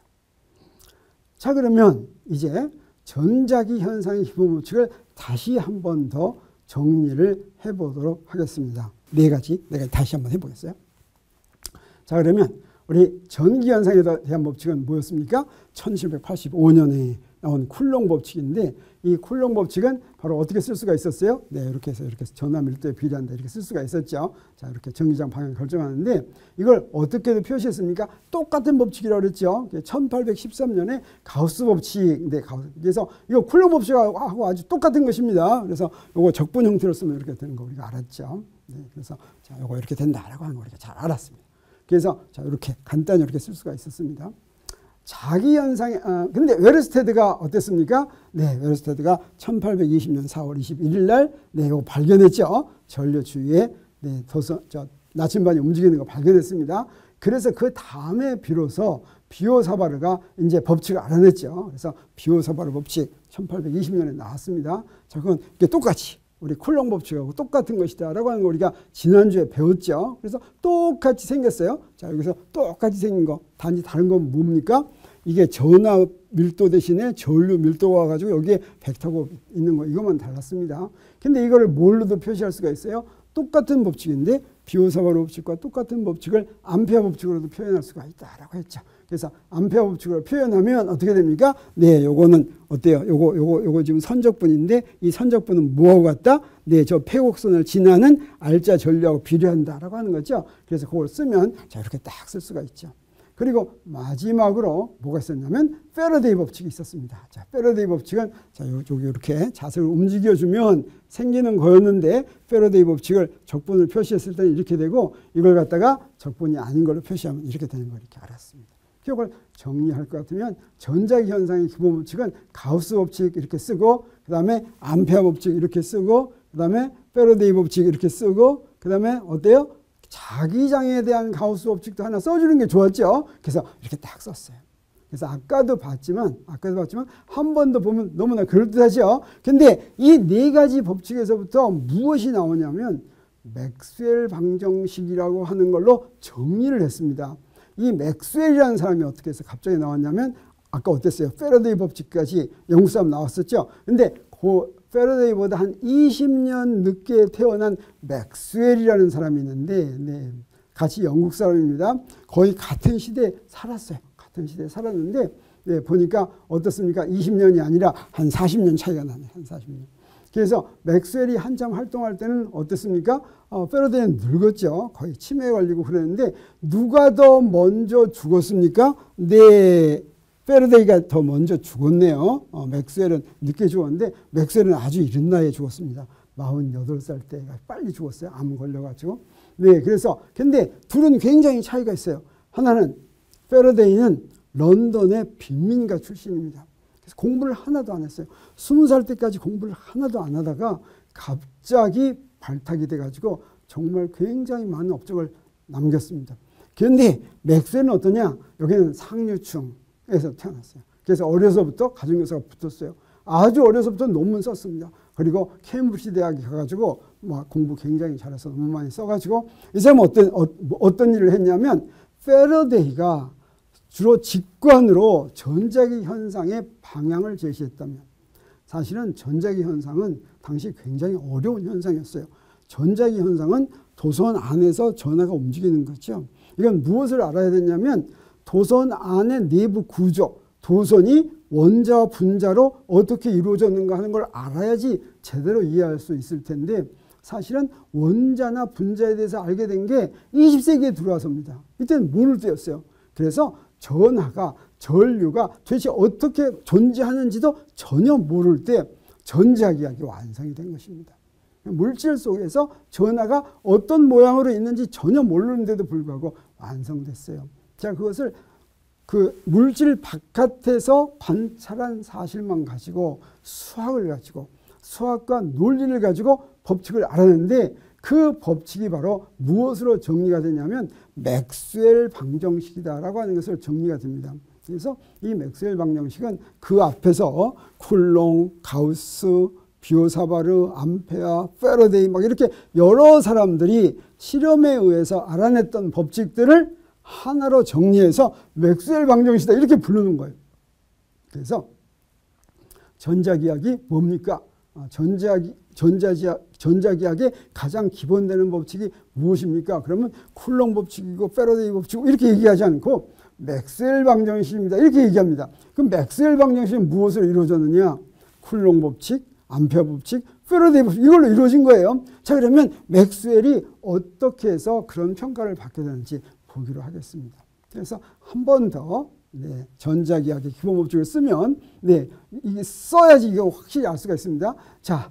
자, 그러면 이제 전자기 현상의 기본 법칙을 다시 한 번 더 정리를 해보도록 하겠습니다. 네 가지 다시 한번 해보겠어요. 자, 그러면 우리 전기 현상에 대한 법칙은 뭐였습니까? 1785년에 나온 쿨롱 법칙인데 이 쿨롱 법칙은 바로 어떻게 쓸 수가 있었어요? 네, 이렇게 해서 전하 밀도에 비례한다 이렇게 쓸 수가 있었죠. 자, 이렇게 전기장 방향을 결정하는데 이걸 어떻게 표시했습니까? 똑같은 법칙이라고 그랬죠. 1813년에 가우스 법칙. 네, 그래서 이거 쿨롱 법칙하고 아주 똑같은 것입니다. 그래서 이거 적분 형태로 쓰면 이렇게 되는 거 우리가 알았죠. 네, 그래서 자, 이거 이렇게 된다라고 하는 거 우리가 잘 알았습니다. 그래서 자, 이렇게 간단히 이렇게 쓸 수가 있었습니다. 자기 현상이 근데 웨르스테드가 어땠습니까? 네, 웨르스테드가 1820년 4월 21일 날 네, 이거 발견했죠. 전류 주위에 네, 나침반이 움직이는 거 발견했습니다. 그래서 그 다음에 비로소 비오사바르가 이제 법칙을 알아냈죠. 그래서 비오사바르 법칙 1820년에 나왔습니다. 자, 그건 이게 똑같이 우리 쿨롱 법칙하고 똑같은 것이다라고 하는 거 우리가 지난주에 배웠죠. 그래서 똑같이 생겼어요. 자, 여기서 똑같이 생긴 거, 단지 다른 건 뭡니까? 이게 전하 밀도 대신에 전류 밀도가 와가지고 여기에 벡터가 있는 거, 이것만 달랐습니다. 근데 이거를 뭘로도 표시할 수가 있어요? 똑같은 법칙인데 비오사바로 법칙과 똑같은 법칙을 암페어 법칙으로도 표현할 수가 있다라고 했죠. 그래서 암페어 법칙으로 표현하면 어떻게 됩니까? 네, 요거는 어때요? 요거 지금 선적분인데 이 선적분은 뭐하고 같다? 네, 저 폐곡선을 지나는 알자 전류하고 비례한다라고 하는 거죠. 그래서 그걸 쓰면 자, 이렇게 딱 쓸 수가 있죠. 그리고 마지막으로 뭐가 있었냐면 패러데이 법칙이 있었습니다. 자, 패러데이 법칙은 자, 여기 이렇게 자석을 움직여주면 생기는 거였는데 패러데이 법칙을 적분을 표시했을 때는 이렇게 되고 이걸 갖다가 적분이 아닌 걸로 표시하면 이렇게 되는 걸 이렇게 알았습니다. 이걸 정리할 것 같으면 전자기 현상의 기본 법칙은 가우스 법칙 이렇게 쓰고 그 다음에 암페어 법칙 이렇게 쓰고 그 다음에 패러데이 법칙 이렇게 쓰고 그 다음에 어때요? 자기장에 대한 가우스 법칙도 하나 써주는 게 좋았죠. 그래서 이렇게 딱 썼어요. 그래서 아까도 봤지만 한 번 더 보면 너무나 그럴듯하죠. 근데 이 네 가지 법칙에서부터 무엇이 나오냐면 맥스웰 방정식이라고 하는 걸로 정리를 했습니다. 이 맥스웰이라는 사람이 어떻게 해서 갑자기 나왔냐면 아까 어땠어요? 패러데이 법칙까지 영국 사람 나왔었죠. 근데 그 패러데이보다 한 20년 늦게 태어난 맥스웰이라는 사람이 있는데 네, 같이 영국 사람입니다. 거의 같은 시대에 살았어요. 같은 시대에 살았는데 네, 보니까 어떻습니까? 20년이 아니라 한 40년 차이가 나네요. 한 40년. 그래서 맥스웰이 한참 활동할 때는 어땠습니까? 패러데이는 늙었죠. 거의 치매에 걸리고 그랬는데 누가 더 먼저 죽었습니까? 네, 패러데이가 더 먼저 죽었네요. 맥스웰은 늦게 죽었는데 맥스웰은 아주 이른 나이에 죽었습니다. 48살 때가 빨리 죽었어요. 암 걸려가지고. 네, 그래서 근데 둘은 굉장히 차이가 있어요. 하나는 패러데이는 런던의 빈민가 출신입니다. 그래서 공부를 하나도 안 했어요. 20살 때까지 공부를 하나도 안 하다가 갑자기 발탁이 돼가지고 정말 굉장히 많은 업적을 남겼습니다. 그런데 맥스웰은 어떠냐? 여기는 상류층에서 태어났어요. 그래서 어려서부터 가정교사가 붙었어요. 아주 어려서부터 논문 썼습니다. 그리고 케임브리지 대학에 가가지고 막 공부 굉장히 잘해서 논문 많이 써가지고 이 사람은 어떤 일을 했냐면 패러데이가 주로 직관으로 전자기 현상의 방향을 제시했다면 사실은 전자기 현상은 당시 굉장히 어려운 현상이었어요. 전자기 현상은 도선 안에서 전하가 움직이는 거죠. 이건 무엇을 알아야 되냐면 도선 안의 내부 구조, 도선이 원자와 분자로 어떻게 이루어졌는가 하는 걸 알아야지 제대로 이해할 수 있을 텐데 사실은 원자나 분자에 대해서 알게 된 게 20세기에 들어와서입니다. 이때는 모를 때였어요. 그래서 전하가 전류가 도대체 어떻게 존재하는지도 전혀 모를 때 전자기학이 완성이 된 것입니다. 물질 속에서 전하가 어떤 모양으로 있는지 전혀 모르는데도 불구하고 완성됐어요. 자, 그것을 그 물질 바깥에서 관찰한 사실만 가지고 수학을 가지고 수학과 논리를 가지고 법칙을 알았는데 그 법칙이 바로 무엇으로 정리가 되냐면 맥스웰 방정식이다라고 하는 것을 정리가 됩니다. 그래서 이 맥스웰 방정식은 그 앞에서 쿨롱, 가우스, 비오사바르, 암페어, 패러데이 막 이렇게 여러 사람들이 실험에 의해서 알아냈던 법칙들을 하나로 정리해서 맥스웰 방정식이다 이렇게 부르는 거예요. 그래서 전자기학이 뭡니까? 전자기학의 가장 기본되는 법칙이 무엇입니까? 그러면 쿨롱 법칙이고 패러데이 법칙이고 이렇게 얘기하지 않고 맥스웰 방정식입니다. 이렇게 얘기합니다. 그럼 맥스웰 방정식은 무엇으로 이루어졌느냐? 쿨롱 법칙, 암페어 법칙, 패러데이 법칙 이걸로 이루어진 거예요. 자, 그러면 맥스웰이 어떻게 해서 그런 평가를 받게 되는지 보기로 하겠습니다. 그래서 한 번 더 네, 전자기학의 기본 법칙을 쓰면 네, 이게 써야지 이거 확실히 알 수가 있습니다. 자,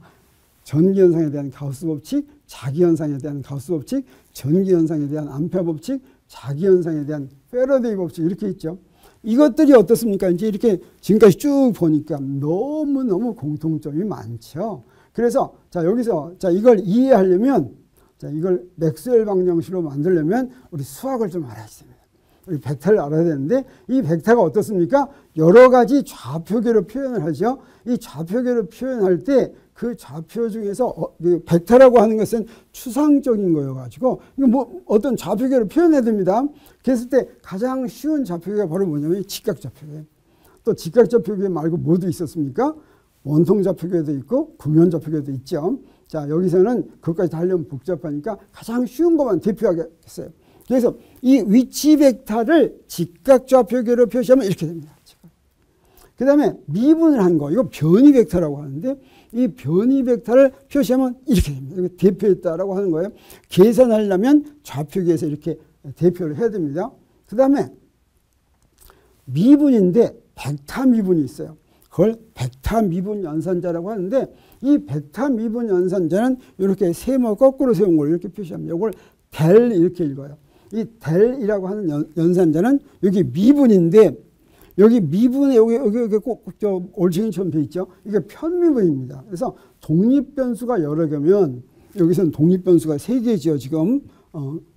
전기현상에 대한 가우스 법칙, 자기현상에 대한 가우스 법칙, 전기현상에 대한 암페어 법칙, 자기현상에 대한 패러데이 법칙 이렇게 있죠. 이것들이 어떻습니까? 이제 이렇게 지금까지 쭉 보니까 너무너무 공통점이 많죠. 그래서 자, 여기서 자, 이걸 이해하려면 자, 이걸 맥스웰 방정식으로 만들려면 우리 수학을 좀 알아야 됩니다. 우리 벡터를 알아야 되는데 이 벡터가 어떻습니까? 여러 가지 좌표계로 표현을 하죠. 이 좌표계로 표현할 때 그 좌표 중에서 벡터라고 하는 것은 추상적인 거여가지고 이거 뭐 어떤 좌표계로 표현해야 됩니다. 그랬을 때 가장 쉬운 좌표계가 바로 뭐냐면 직각좌표계. 또 직각좌표계 말고 뭐도 있었습니까? 원통좌표계도 있고 구면좌표계도 있죠. 자, 여기서는 그것까지 다 하려면 복잡하니까 가장 쉬운 것만 대표하겠어요. 그래서 이 위치 벡터를 직각좌표계로 표시하면 이렇게 됩니다. 그 다음에 미분을 한 거, 이거 변이 벡터라고 하는데 이 변이 벡터를 표시하면 이렇게 됩니다. 이거 대표했다라고 하는 거예요. 계산하려면 좌표계에서 이렇게 대표를 해야 됩니다. 그 다음에 미분인데 벡터 미분이 있어요. 그걸 벡터 미분 연산자라고 하는데 이 벡터 미분 연산자는 이렇게 세모 거꾸로 세운 걸 이렇게 표시합니다. 이걸 델 이렇게 읽어요. 이 델이라고 하는 연산자는 여기 미분인데 여기 미분에 여기 꼭 저 올챙이처럼 돼 있죠. 이게 편미분입니다. 그래서 독립변수가 여러 개면 여기서는 독립변수가 3개죠. 지금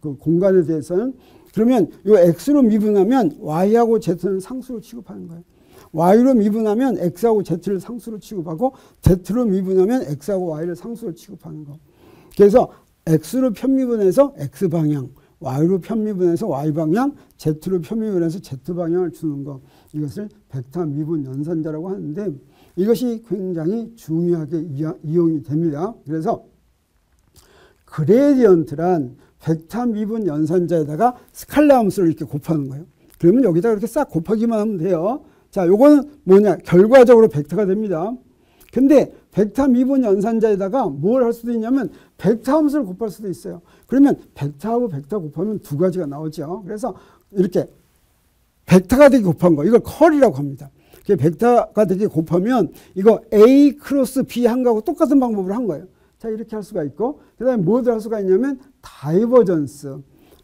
그 공간에 대해서는 그러면 이 x로 미분하면 y하고 z는 상수로 취급하는 거예요. y로 미분하면 x하고 z를 상수로 취급하고 z로 미분하면 x하고 y를 상수로 취급하는 거. 그래서 x로 편미분해서 x방향, y로 편미분해서 y방향, z로 편미분해서 z방향을 주는 거. 이것을 벡터 미분 연산자라고 하는데 이것이 굉장히 중요하게 이용이 됩니다. 그래서 그레디언트란 벡터 미분 연산자에다가 스칼라 함수를 이렇게 곱하는 거예요. 그러면 여기다 이렇게 싹 곱하기만 하면 돼요. 자, 요거는 뭐냐? 결과적으로 벡터가 됩니다. 근데 벡터 미분 연산자에다가 뭘 할 수도 있냐면 벡터 함수를 곱할 수도 있어요. 그러면 벡터하고 벡터 곱하면 두 가지가 나오죠. 그래서 이렇게 벡터가 되게 곱한 거, 이걸 컬이라고 합니다. 벡터가 되게 곱하면 이거 A 크로스 B 한 거하고 똑같은 방법으로 한 거예요. 자, 이렇게 할 수가 있고, 그 다음에 뭐도 할 수가 있냐면 다이버전스.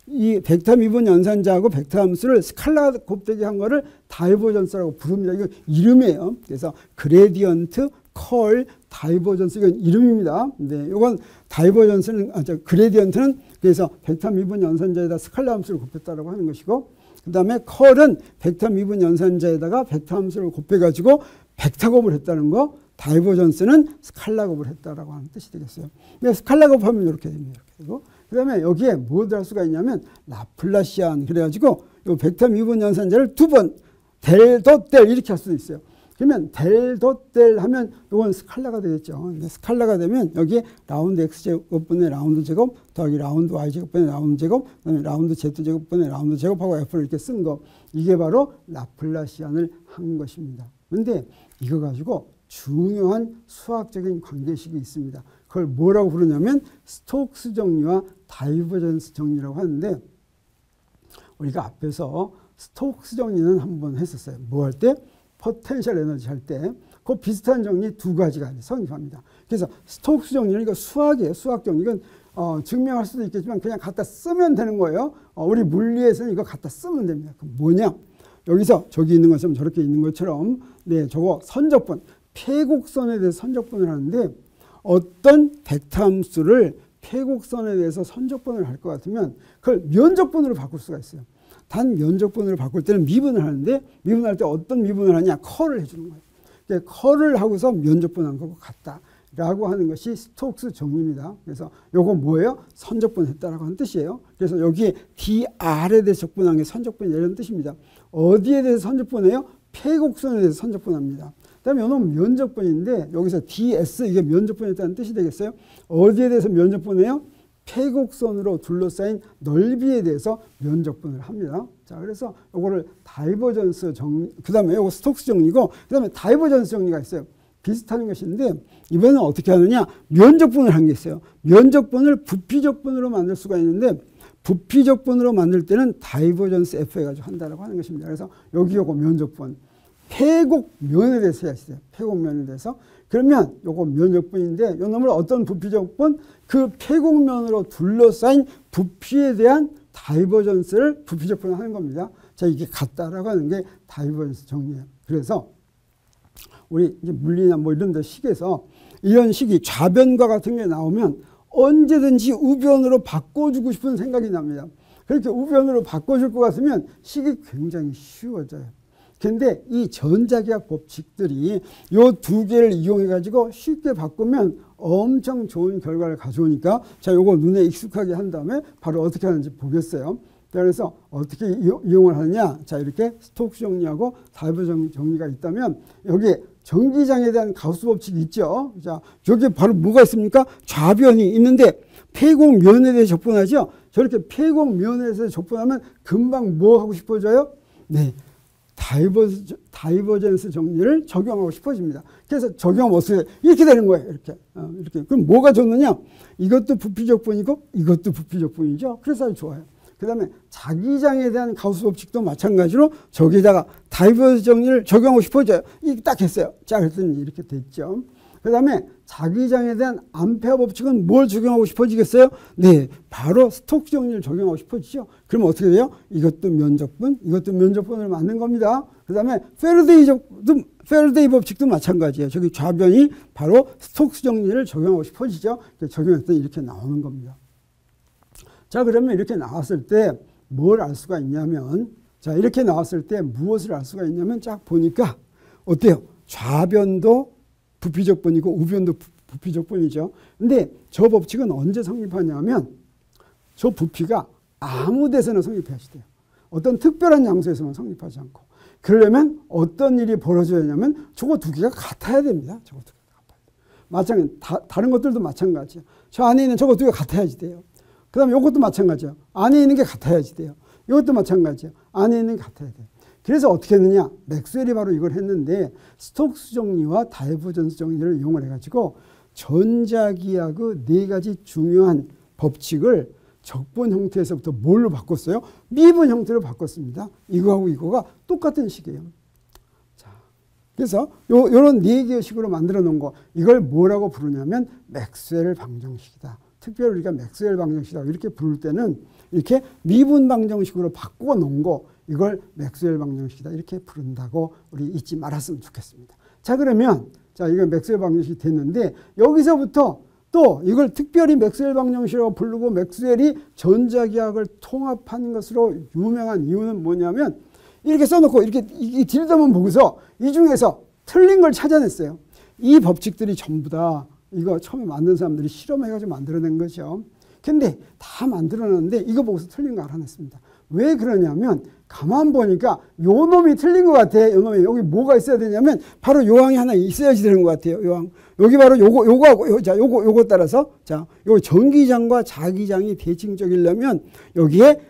이 벡터 미분 연산자하고 벡터 함수를 스칼라 곱되기 한 거를 다이버전스라고 부릅니다. 이거 이름이에요. 그래서 그레디언트, 컬, 다이버전스, 이건 이름입니다. 네, 이건 다이버전스는, 그레디언트는 그래서 벡터 미분 연산자에다 스칼라 함수를 곱했다라고 하는 것이고, 그 다음에 컬은 벡터 미분 연산자에다가 벡터 함수를 곱해가지고 벡터 곱을 했다는 거, 다이버전스는 스칼라 곱을 했다라고 하는 뜻이 되겠어요. 근데 스칼라 곱하면 이렇게 됩니다. 이렇게 그 다음에 여기에 뭐를 할 수가 있냐면 라플라시안, 그래가지고 이 벡터 미분 연산자를 두 번 델, 덧, 델 이렇게 할 수도 있어요. 그러면 델, 덧, 델 하면 이건 스칼라가 되겠죠. 근데 스칼라가 되면 여기에 라운드 x제곱분의 라운드 제곱 더하기 라운드 y제곱분의 라운드 제곱 그다음에 라운드 z제곱분의 라운드 제곱하고 f를 이렇게 쓴 거, 이게 바로 라플라시안을 한 것입니다. 그런데 이거 가지고 중요한 수학적인 관계식이 있습니다. 그걸 뭐라고 부르냐면 스톡스 정리와 다이버전스 정리라고 하는데, 우리가 앞에서 스톡스 정리는 한번 했었어요. 뭐 할 때? 포텐셜 에너지 할 때 그 비슷한 정리 두 가지가 성립합니다. 그래서 스톡스 정리는 이거 수학이에요. 수학 정리. 이건 증명할 수도 있겠지만 그냥 갖다 쓰면 되는 거예요. 우리 물리에서는 이거 갖다 쓰면 됩니다. 그 뭐냐? 여기서 저기 있는 것처럼 저렇게 있는 것처럼 네, 저거 선적분, 폐곡선에 대해서 선적분을 하는데 어떤 벡터 함수를 폐곡선에 대해서 선적분을 할 것 같으면 그걸 면적분으로 바꿀 수가 있어요. 단 면적분으로 바꿀 때는 미분을 하는데 미분할 때 어떤 미분을 하냐? 컬을 해주는 거예요. 컬을 하고서 면적분한 거고 같다라고 하는 것이 스톡스 정리입니다. 그래서 요거 뭐예요? 선적분 했다라고 하는 뜻이에요. 그래서 여기에 dr에 대해서 적분한 게 선적분이 이런 뜻입니다. 어디에 대해서 선적분해요? 폐곡선에 대해서 선적분합니다. 그다음에 이놈 면적분인데 여기서 ds 이게 면적분이었다는 뜻이 되겠어요? 어디에 대해서 면적분해요? 폐곡선으로 둘러싸인 넓이에 대해서 면적분을 합니다. 자, 그래서 요거를 다이버전스 정리, 그 다음에 요거 스톡스 정리고, 그 다음에 다이버전스 정리가 있어요. 비슷한 것인데, 이번에는 어떻게 하느냐? 면적분을 한 게 있어요. 면적분을 부피적분으로 만들 수가 있는데, 부피적분으로 만들 때는 다이버전스 F 해가지고 한다라고 하는 것입니다. 그래서 여기 요거 면적분. 폐곡면에 대해서 해야 있어요. 폐곡면에 대해서. 그러면 요거 면적분인데, 요 놈을 어떤 부피적분? 그 폐곡면으로 둘러싸인 부피에 대한 다이버전스를 부피적분을 하는 겁니다. 자, 이게 같다라고 하는 게 다이버전스 정리예요. 그래서 우리 이제 물리나 뭐 이런 데 식에서 이런 식이 좌변과 같은 게 나오면 언제든지 우변으로 바꿔주고 싶은 생각이 납니다. 그렇게 우변으로 바꿔줄 것 같으면 식이 굉장히 쉬워져요. 근데 이 전자기학 법칙들이 요 두 개를 이용해 가지고 쉽게 바꾸면 엄청 좋은 결과를 가져오니까 자, 요거 눈에 익숙하게 한 다음에 바로 어떻게 하는지 보겠어요. 그래서 어떻게 이용을 하느냐. 자, 이렇게 스톡스 정리하고 다이버전스 정리가 있다면 여기 전기장에 대한 가우스 법칙이 있죠. 자, 여기 바로 뭐가 있습니까? 좌변이 있는데 폐곡면에 대해 접근하죠. 저렇게 폐곡면에 대해서 접근하면 금방 뭐 하고 싶어져요? 네. 다이버전스 정리를 적용하고 싶어집니다. 그래서 적용하면 어떻게 이렇게 되는 거예요. 이렇게. 그럼 뭐가 좋느냐? 이것도 부피적분이고 이것도 부피적분이죠. 그래서 아주 좋아요. 그 다음에 자기장에 대한 가우스 법칙도 마찬가지로 저기다가 다이버전스 정리를 적용하고 싶어져요. 이게 딱 했어요. 자, 그랬더니 이렇게 됐죠. 그 다음에 자기장에 대한 암페어 법칙은 뭘 적용하고 싶어지겠어요? 네, 바로 스톡스 정리를 적용하고 싶어지죠. 그러면 어떻게 돼요? 이것도 면적분, 이것도 면적분을 맞는 겁니다. 그 다음에 페러데이 법칙도 마찬가지예요. 저기 좌변이 바로 스톡스 정리를 적용하고 싶어지죠. 적용했더니 이렇게 나오는 겁니다. 자, 그러면 이렇게 나왔을 때 뭘 알 수가 있냐면, 자, 이렇게 나왔을 때 무엇을 알 수가 있냐면 쫙 보니까 어때요? 좌변도 부피적분이고 우변도 부피적분이죠. 근데 저 법칙은 언제 성립하냐면 저 부피가 아무 데서나 성립해야지 돼요. 어떤 특별한 장소에서만 성립하지 않고. 그러려면 어떤 일이 벌어져야 하냐면 저거 두 개가 같아야 됩니다. 저거 두 개가 같아야 돼요. 마찬가지, 다른 것들도 마찬가지예요. 저 안에 있는 저거 두 개가 같아야지 돼요. 그 다음에 이것도 마찬가지예요. 안에 있는 게 같아야지 돼요. 이것도 마찬가지예요. 안에 있는 게 같아야 돼요. 그래서 어떻게 했느냐? 맥스웰이 바로 이걸 했는데 스톡스 정리와 다이버전스 정리를 이용을 해가지고 전자기학의 네 가지 중요한 법칙을 적분 형태에서부터 뭘로 바꿨어요? 미분 형태로 바꿨습니다. 이거하고 이거가 똑같은 식이에요. 자, 그래서 요런 네 개의 식으로 만들어 놓은 거, 이걸 뭐라고 부르냐면 맥스웰 방정식이다. 특별히 우리가 맥스웰 방정식이라고 이렇게 부를 때는 이렇게 미분 방정식으로 바꿔 놓은 거, 이걸 맥스웰 방정식이다 이렇게 부른다고 우리 잊지 말았으면 좋겠습니다. 자, 그러면 자, 이거 맥스웰 방정식이 됐는데 여기서부터 또 이걸 특별히 맥스웰 방정식이라고 부르고 맥스웰이 전자기학을 통합한 것으로 유명한 이유는 뭐냐면 이렇게 써놓고 이렇게 들여다만 보고서 이 중에서 틀린 걸 찾아냈어요. 이 법칙들이 전부 다 이거 처음에 만든 사람들이 실험해가지고 만들어낸 거죠. 근데 다 만들어놨는데 이거 보고서 틀린 거 알아냈습니다. 왜 그러냐면 가만 보니까 요 놈이 틀린 것 같아. 요 놈이 여기 뭐가 있어야 되냐면 바로 요항이 하나 있어야지 되는 것 같아요. 요항. 여기 바로 요거하고 자, 요거 따라서 자, 요 전기장과 자기장이 대칭적이려면 여기에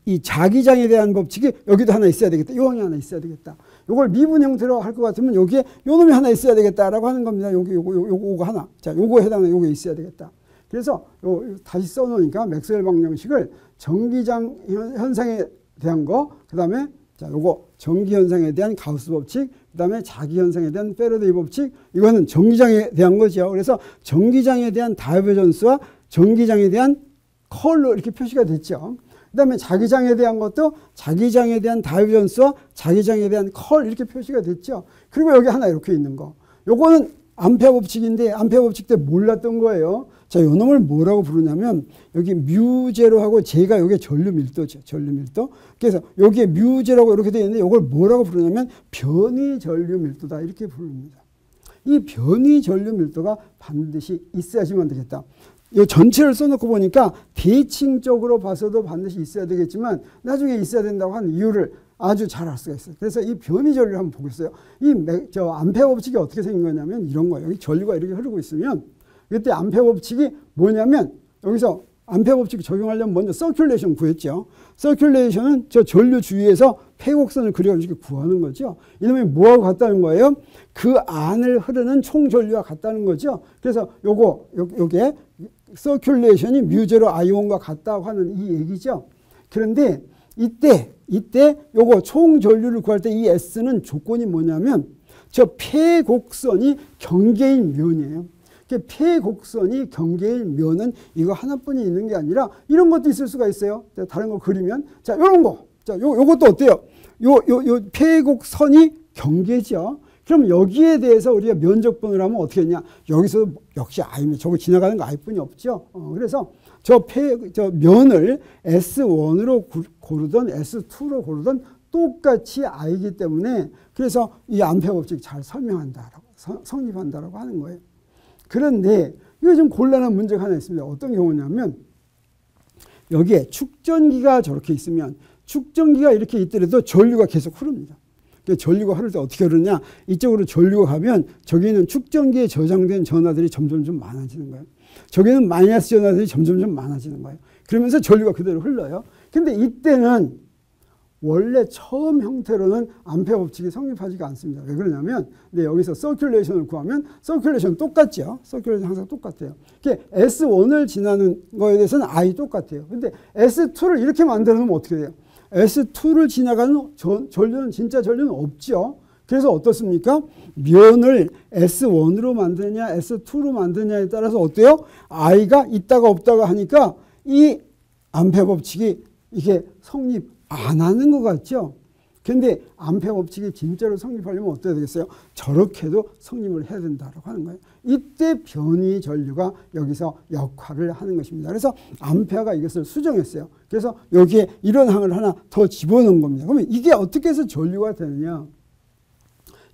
이 자기장에 대한 법칙이 여기도 하나 있어야 되겠다. 요항이 하나 있어야 되겠다. 요걸 미분 형태로 할 것 같으면 여기에 요 놈이 하나 있어야 되겠다라고 하는 겁니다. 요거 하나. 자, 요거 해당하는 요게 있어야 되겠다. 그래서 다시 써놓으니까 맥스웰 방정식을 전기장 현상에 대한 거, 그 다음에 자, 요거 전기 현상에 대한 가우스 법칙, 그 다음에 자기 현상에 대한 페러데이 법칙, 이거는 전기장에 대한 거죠. 그래서 전기장에 대한 다이버전스와 전기장에 대한 컬로 이렇게 표시가 됐죠. 그 다음에 자기장에 대한 것도 자기장에 대한 다이버전스와 자기장에 대한 컬 이렇게 표시가 됐죠. 그리고 여기 하나 이렇게 있는 거. 요거는 암페어 법칙인데 암페어 법칙 때 몰랐던 거예요. 자, 요 놈을 뭐라고 부르냐면 여기 뮤제로하고 제가 여기 전류 밀도죠. 전류 밀도. 그래서 여기에 뮤제로하고 이렇게 되어 있는데 이걸 뭐라고 부르냐면 변위 전류 밀도다 이렇게 부릅니다. 이 변위 전류 밀도가 반드시 있어야지만 되겠다. 이 전체를 써놓고 보니까 대칭적으로 봐서도 반드시 있어야 되겠지만 나중에 있어야 된다고 하는 이유를 아주 잘 알 수가 있어요. 그래서 이 변위 전류를 한번 보겠어요. 저 암페어 법칙이 어떻게 생긴 거냐면 이런 거예요. 여기 전류가 이렇게 흐르고 있으면 이때 암페어 법칙이 뭐냐면 여기서 암페어 법칙 적용하려면 먼저 서큘레이션 구했죠. 서큘레이션은 저 전류 주위에서 폐곡선을 그려가지고 구하는 거죠. 이놈이 뭐하고 같다는 거예요? 그 안을 흐르는 총 전류와 같다는 거죠. 그래서 요게 서큘레이션이 뮤제로 아이온과 같다고 하는 이 얘기죠. 그런데 이때 요거 총 전류를 구할 때 이 S는 조건이 뭐냐면 저 폐곡선이 경계인 면이에요. 폐곡선이 경계인 면은 이거 하나뿐이 있는 게 아니라 이런 것도 있을 수가 있어요. 다른 거 그리면 자, 요런 거. 자, 요것도 어때요? 요 폐곡선이 경계죠. 그럼 여기에 대해서 우리가 면적분을 하면 어떻게 했냐? 여기서 역시 아이면 저거 지나가는 거 아이뿐이 없죠. 그래서 저 면을 S1으로 고르든 S2로 고르든 똑같이 I이기 때문에 그래서 이 암페어 법칙 잘 설명한다라고 성립한다라고 하는 거예요. 그런데 이거 좀 곤란한 문제가 하나 있습니다. 어떤 경우냐면 여기에 축전기가 저렇게 있으면 축전기가 이렇게 있더라도 전류가 계속 흐릅니다. 전류가 흐를 때 어떻게 흐르냐? 이쪽으로 전류가 가면 저기는 축전기에 저장된 전하들이 점점 좀 많아지는 거예요. 저기는 마이너스 전하들이 점점 좀 많아지는 거예요. 그러면서 전류가 그대로 흘러요. 근데 이때는 원래 처음 형태로는 암페어 법칙이 성립하지가 않습니다. 왜 그러냐면 여기서 서큘레이션을 구하면 서큘레이션 똑같죠. 서큘레이션 항상 똑같아요. S1을 지나는 거에 대해서는 I 똑같아요. 근데 S2를 이렇게 만들어 놓으면 어떻게 돼요? S2를 지나가는 전류는 진짜 전류는 없죠. 그래서 어떻습니까? 면을 S1으로 만드느냐 S2로 만드느냐에 따라서 어때요? I가 있다가 없다가 하니까 이 암페어 법칙이 이게 성립 안 하는 것 같죠? 근데 암페어 법칙이 진짜로 성립하려면 어떻게 되겠어요? 저렇게도 성립을 해야 된다고 하는 거예요. 이때 변이 전류가 여기서 역할을 하는 것입니다. 그래서 암페어가 이것을 수정했어요. 그래서 여기에 이런 항을 하나 더 집어넣은 겁니다. 그러면 이게 어떻게 해서 전류가 되느냐?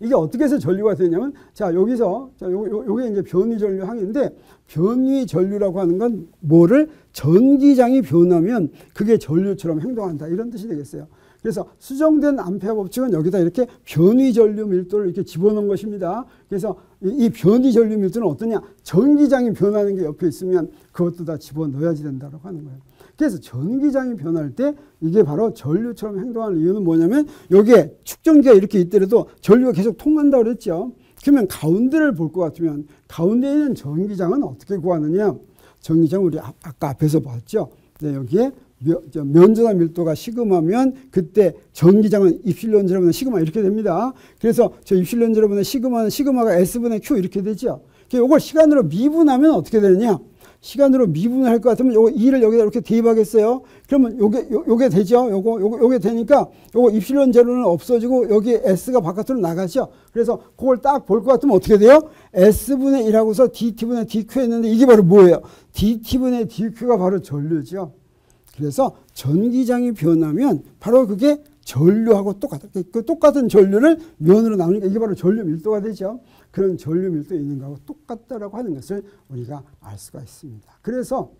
이게 어떻게 해서 전류가 되냐면 자 여기서 요게 이제 변이 전류 항인데 변이 전류라고 하는 건 뭐를 전기장이 변하면 그게 전류처럼 행동한다 이런 뜻이 되겠어요. 그래서 수정된 암페어 법칙은 여기다 이렇게 변이 전류 밀도를 이렇게 집어넣은 것입니다. 그래서 이 변이 전류 밀도는 어떠냐? 전기장이 변하는 게 옆에 있으면 그것도 다 집어넣어야지 된다고 하는 거예요. 그래서 전기장이 변할 때 이게 바로 전류처럼 행동하는 이유는 뭐냐면 여기에 축전기가 이렇게 있더라도 전류가 계속 통한다고 그랬죠. 그러면 가운데를 볼 것 같으면 가운데에 있는 전기장은 어떻게 구하느냐? 전기장 우리 아까 앞에서 봤죠. 여기에 면전화 밀도가 시그마면 그때 전기장은 입실론 제곱분의 시그마 이렇게 됩니다. 그래서 저 입실론 제곱분의 시그마는 시그마가 S분의 Q 이렇게 되죠. 이걸 시간으로 미분하면 어떻게 되느냐? 시간으로 미분을 할 것 같으면 요거 2를 여기다 이렇게 대입하겠어요. 그러면 요게 되죠. 요게 되니까 요거 입실론 제로는 없어지고 여기 S가 바깥으로 나가죠. 그래서 그걸 딱 볼 것 같으면 어떻게 돼요? S분의 1하고서 DT분의 DQ 했는데 이게 바로 뭐예요? DT분의 DQ가 바로 전류죠. 그래서 전기장이 변하면 바로 그게 전류하고 똑같아요. 그 똑같은 전류를 면으로 나오니까 이게 바로 전류 밀도가 되죠. 그런 전류 밀도에 있는 거하고 똑같다라고 하는 것을 우리가 알 수가 있습니다. 그래서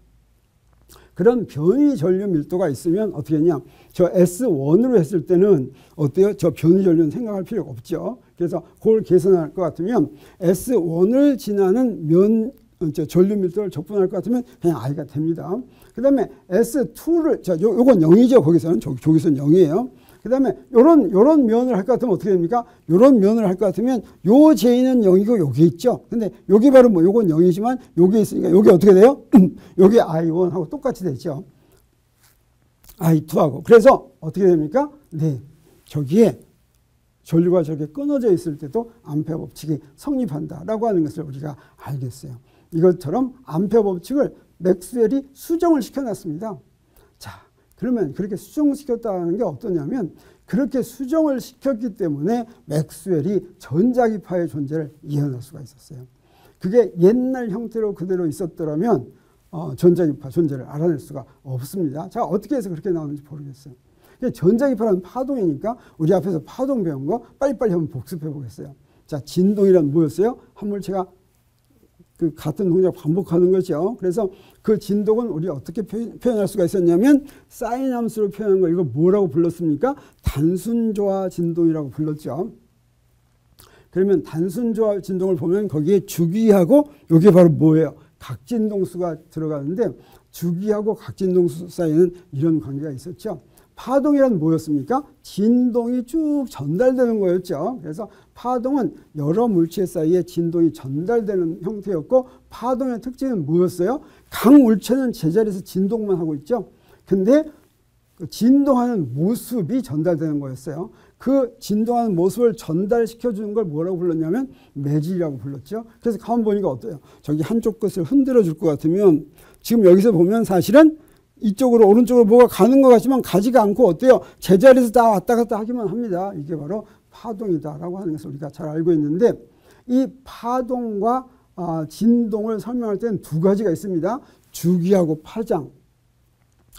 그런 변이 전류 밀도가 있으면 어떻게 했냐? 저 S1으로 했을 때는 어때요? 저 변이 전류는 생각할 필요가 없죠. 그래서 그걸 계산할 것 같으면 S1을 지나는 전류 밀도를 적분할 것 같으면 그냥 I가 됩니다. 그 다음에 S2를, 요건 0이죠. 거기서는. 저기서는 0이에요. 그 다음에 요런 면을 할 것 같으면 어떻게 됩니까? 요런 면을 할 것 같으면 요 J는 0이고 요게 있죠. 근데 요게 바로 뭐 요건 0이지만 요게 있으니까 요게 어떻게 돼요? 요게 I1하고 똑같이 되죠. I2하고. 그래서 어떻게 됩니까? 네. 저기에 전류가 저렇게 끊어져 있을 때도 암페어 법칙이 성립한다라고 하는 것을 우리가 알겠어요. 이것처럼 암페어 법칙을 맥스웰이 수정을 시켜놨습니다. 자, 그러면 그렇게 수정시켰다는 게 어떠냐면 그렇게 수정을 시켰기 때문에 맥스웰이 전자기파의 존재를 이해할 수가 있었어요. 그게 옛날 형태로 그대로 있었더라면 전자기파 존재를 알아낼 수가 없습니다. 자, 어떻게 해서 그렇게 나오는지 모르겠어요. 전자기파라는 파동이니까 우리 앞에서 파동 배운 거 빨리빨리 한번 복습해 보겠어요. 자, 진동이란 뭐였어요? 한물체가 그 같은 동작 반복하는 거죠. 그래서 그 진동은 우리 어떻게 표현할 수가 있었냐면 사인 함수로 표현한 거 이거 뭐라고 불렀습니까? 단순조화 진동이라고 불렀죠. 그러면 단순조화 진동을 보면 거기에 주기하고 이게 바로 뭐예요? 각진동수가 들어가는데 주기하고 각진동수 사이에는 이런 관계가 있었죠. 파동이란 뭐였습니까? 진동이 쭉 전달되는 거였죠. 그래서 파동은 여러 물체 사이에 진동이 전달되는 형태였고 파동의 특징은 뭐였어요? 각 물체는 제자리에서 진동만 하고 있죠. 근데 그 진동하는 모습이 전달되는 거였어요. 그 진동하는 모습을 전달시켜 주는 걸 뭐라고 불렀냐면 매질이라고 불렀죠. 그래서 가만 보니까 어때요? 저기 한쪽 끝을 흔들어 줄 것 같으면 지금 여기서 보면 사실은 이쪽으로 오른쪽으로 뭐가 가는 것 같지만 가지가 않고 어때요? 제자리에서 다 왔다 갔다 하기만 합니다. 이게 바로 파동이다라고 하는 것을 우리가 잘 알고 있는데 이 파동과 진동을 설명할 때는 두 가지가 있습니다. 주기하고 파장.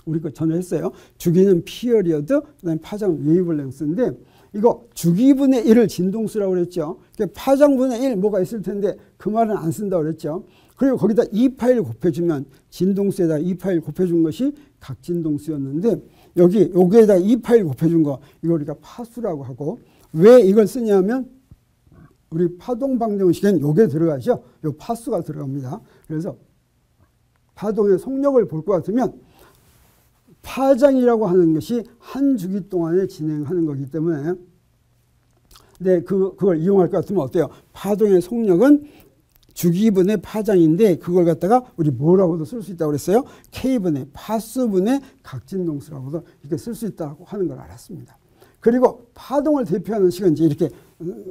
우리 거 전에 했어요. 주기는 피어리어드, 그다음에 파장 웨이블랭스인데 이거 주기분의 1을 진동수라고 그랬죠. 파장분의 1 뭐가 있을 텐데 그 말은 안 쓴다고 그랬죠. 그리고 거기다 2파일 곱해주면 진동수에다 2파일 곱해준 것이 각진동수였는데 여기에다 2파일 곱해준 거 이거 우리가 파수라고 하고 왜 이걸 쓰냐면 우리 파동방정식엔 요게 들어가죠. 요 파수가 들어갑니다. 그래서 파동의 속력을 볼 것 같으면 파장이라고 하는 것이 한 주기 동안에 진행하는 거기 때문에 네, 그걸 이용할 것 같으면 어때요? 파동의 속력은 주기분의 파장인데 그걸 갖다가 우리 뭐라고도 쓸 수 있다고 그랬어요? K분의 파수분의 각진동수라고도 이렇게 쓸 수 있다고 하는 걸 알았습니다. 그리고 파동을 대표하는 식은 이제 이렇게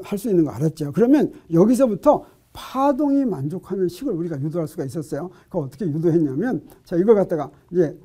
할 수 있는 거 알았죠. 그러면 여기서부터 파동이 만족하는 식을 우리가 유도할 수가 있었어요. 그거 어떻게 유도했냐면 자, 이걸 갖다가 이제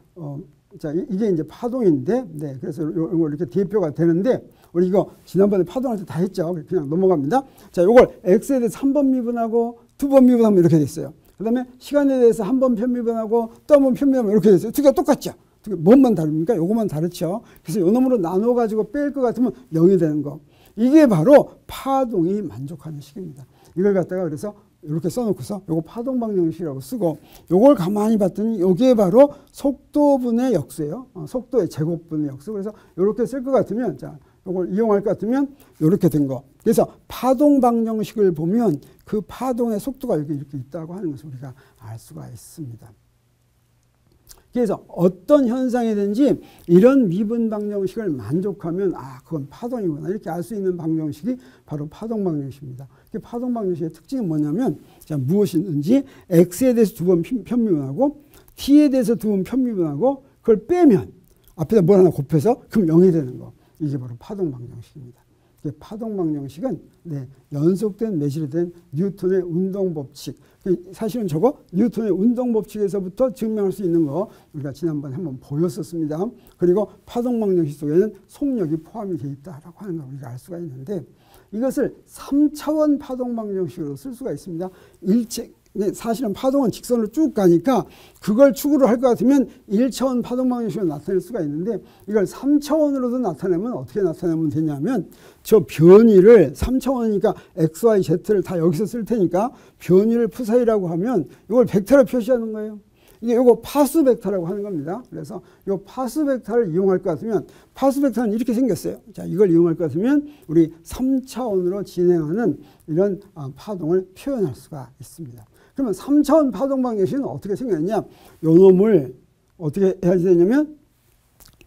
자, 이게 이제 파동인데, 네, 그래서 이거 이렇게 대표가 되는데, 우리 이거 지난번에 파동할 때 다 했죠. 그냥 넘어갑니다. 자, 이걸 X에 대해서 3번 미분하고 2번 미분하면 이렇게 됐어요. 그 다음에 시간에 대해서 한 번 편미분하고 또 한 번 편미분하면 이렇게 됐어요. 두 개가 똑같죠. 두 개, 뭔만 다릅니까? 요것만 다르죠. 그래서 요 놈으로 나눠가지고 뺄 것 같으면 0이 되는 거. 이게 바로 파동이 만족하는 식입니다. 이걸 갖다가 그래서 이렇게 써놓고서 요거 파동방정식이라고 쓰고 요걸 가만히 봤더니 요게 바로 속도분의 역수예요. 속도의 제곱분의 역수. 그래서 이렇게 쓸 것 같으면 자 요걸 이용할 것 같으면 이렇게 된 거. 그래서 파동방정식을 보면 그 파동의 속도가 이렇게 있다고 하는 것을 우리가 알 수가 있습니다. 그래서 어떤 현상이든지 이런 미분 방정식을 만족하면 그건 파동이구나 이렇게 알 수 있는 방정식이 바로 파동 방정식입니다. 파동 방정식의 특징은 뭐냐면 자, 무엇이든지 x에 대해서 2번 편미분하고 t에 대해서 2번 편미분하고 그걸 빼면 앞에다 뭘 하나 곱해서 그럼 0이 되는 거. 이게 바로 파동 방정식입니다. 파동 방정식은 네, 연속된 매질된 뉴턴의 운동 법칙. 사실은 저거 뉴턴의 운동 법칙에서부터 증명할 수 있는 거 우리가 지난번에 한번 보였었습니다. 그리고 파동 방정식 속에는 속력이 포함이 되어 있다라고 하는 걸 우리가 알 수가 있는데 이것을 3차원 파동 방정식으로 쓸 수가 있습니다. 사실은 파동은 직선으로 쭉 가니까 그걸 축으로 할 것 같으면 1차원 파동 방정식으로 나타낼 수가 있는데 이걸 3차원으로도 나타내면 어떻게 나타내면 되냐면 저 변위를 3차원이니까 x, y, z를 다 여기서 쓸 테니까 변위를 푸사이라고 하면 이걸 벡터로 표시하는 거예요. 이게 요거 파수 벡터라고 하는 겁니다. 그래서 요 파수 벡터를 이용할 것 같으면 파수 벡터는 이렇게 생겼어요. 자, 이걸 이용할 것 같으면 우리 3차원으로 진행하는 이런 파동을 표현할 수가 있습니다. 그러면 3차원 파동 방정식은 어떻게 생겼냐? 요 놈을 어떻게 해야 되냐면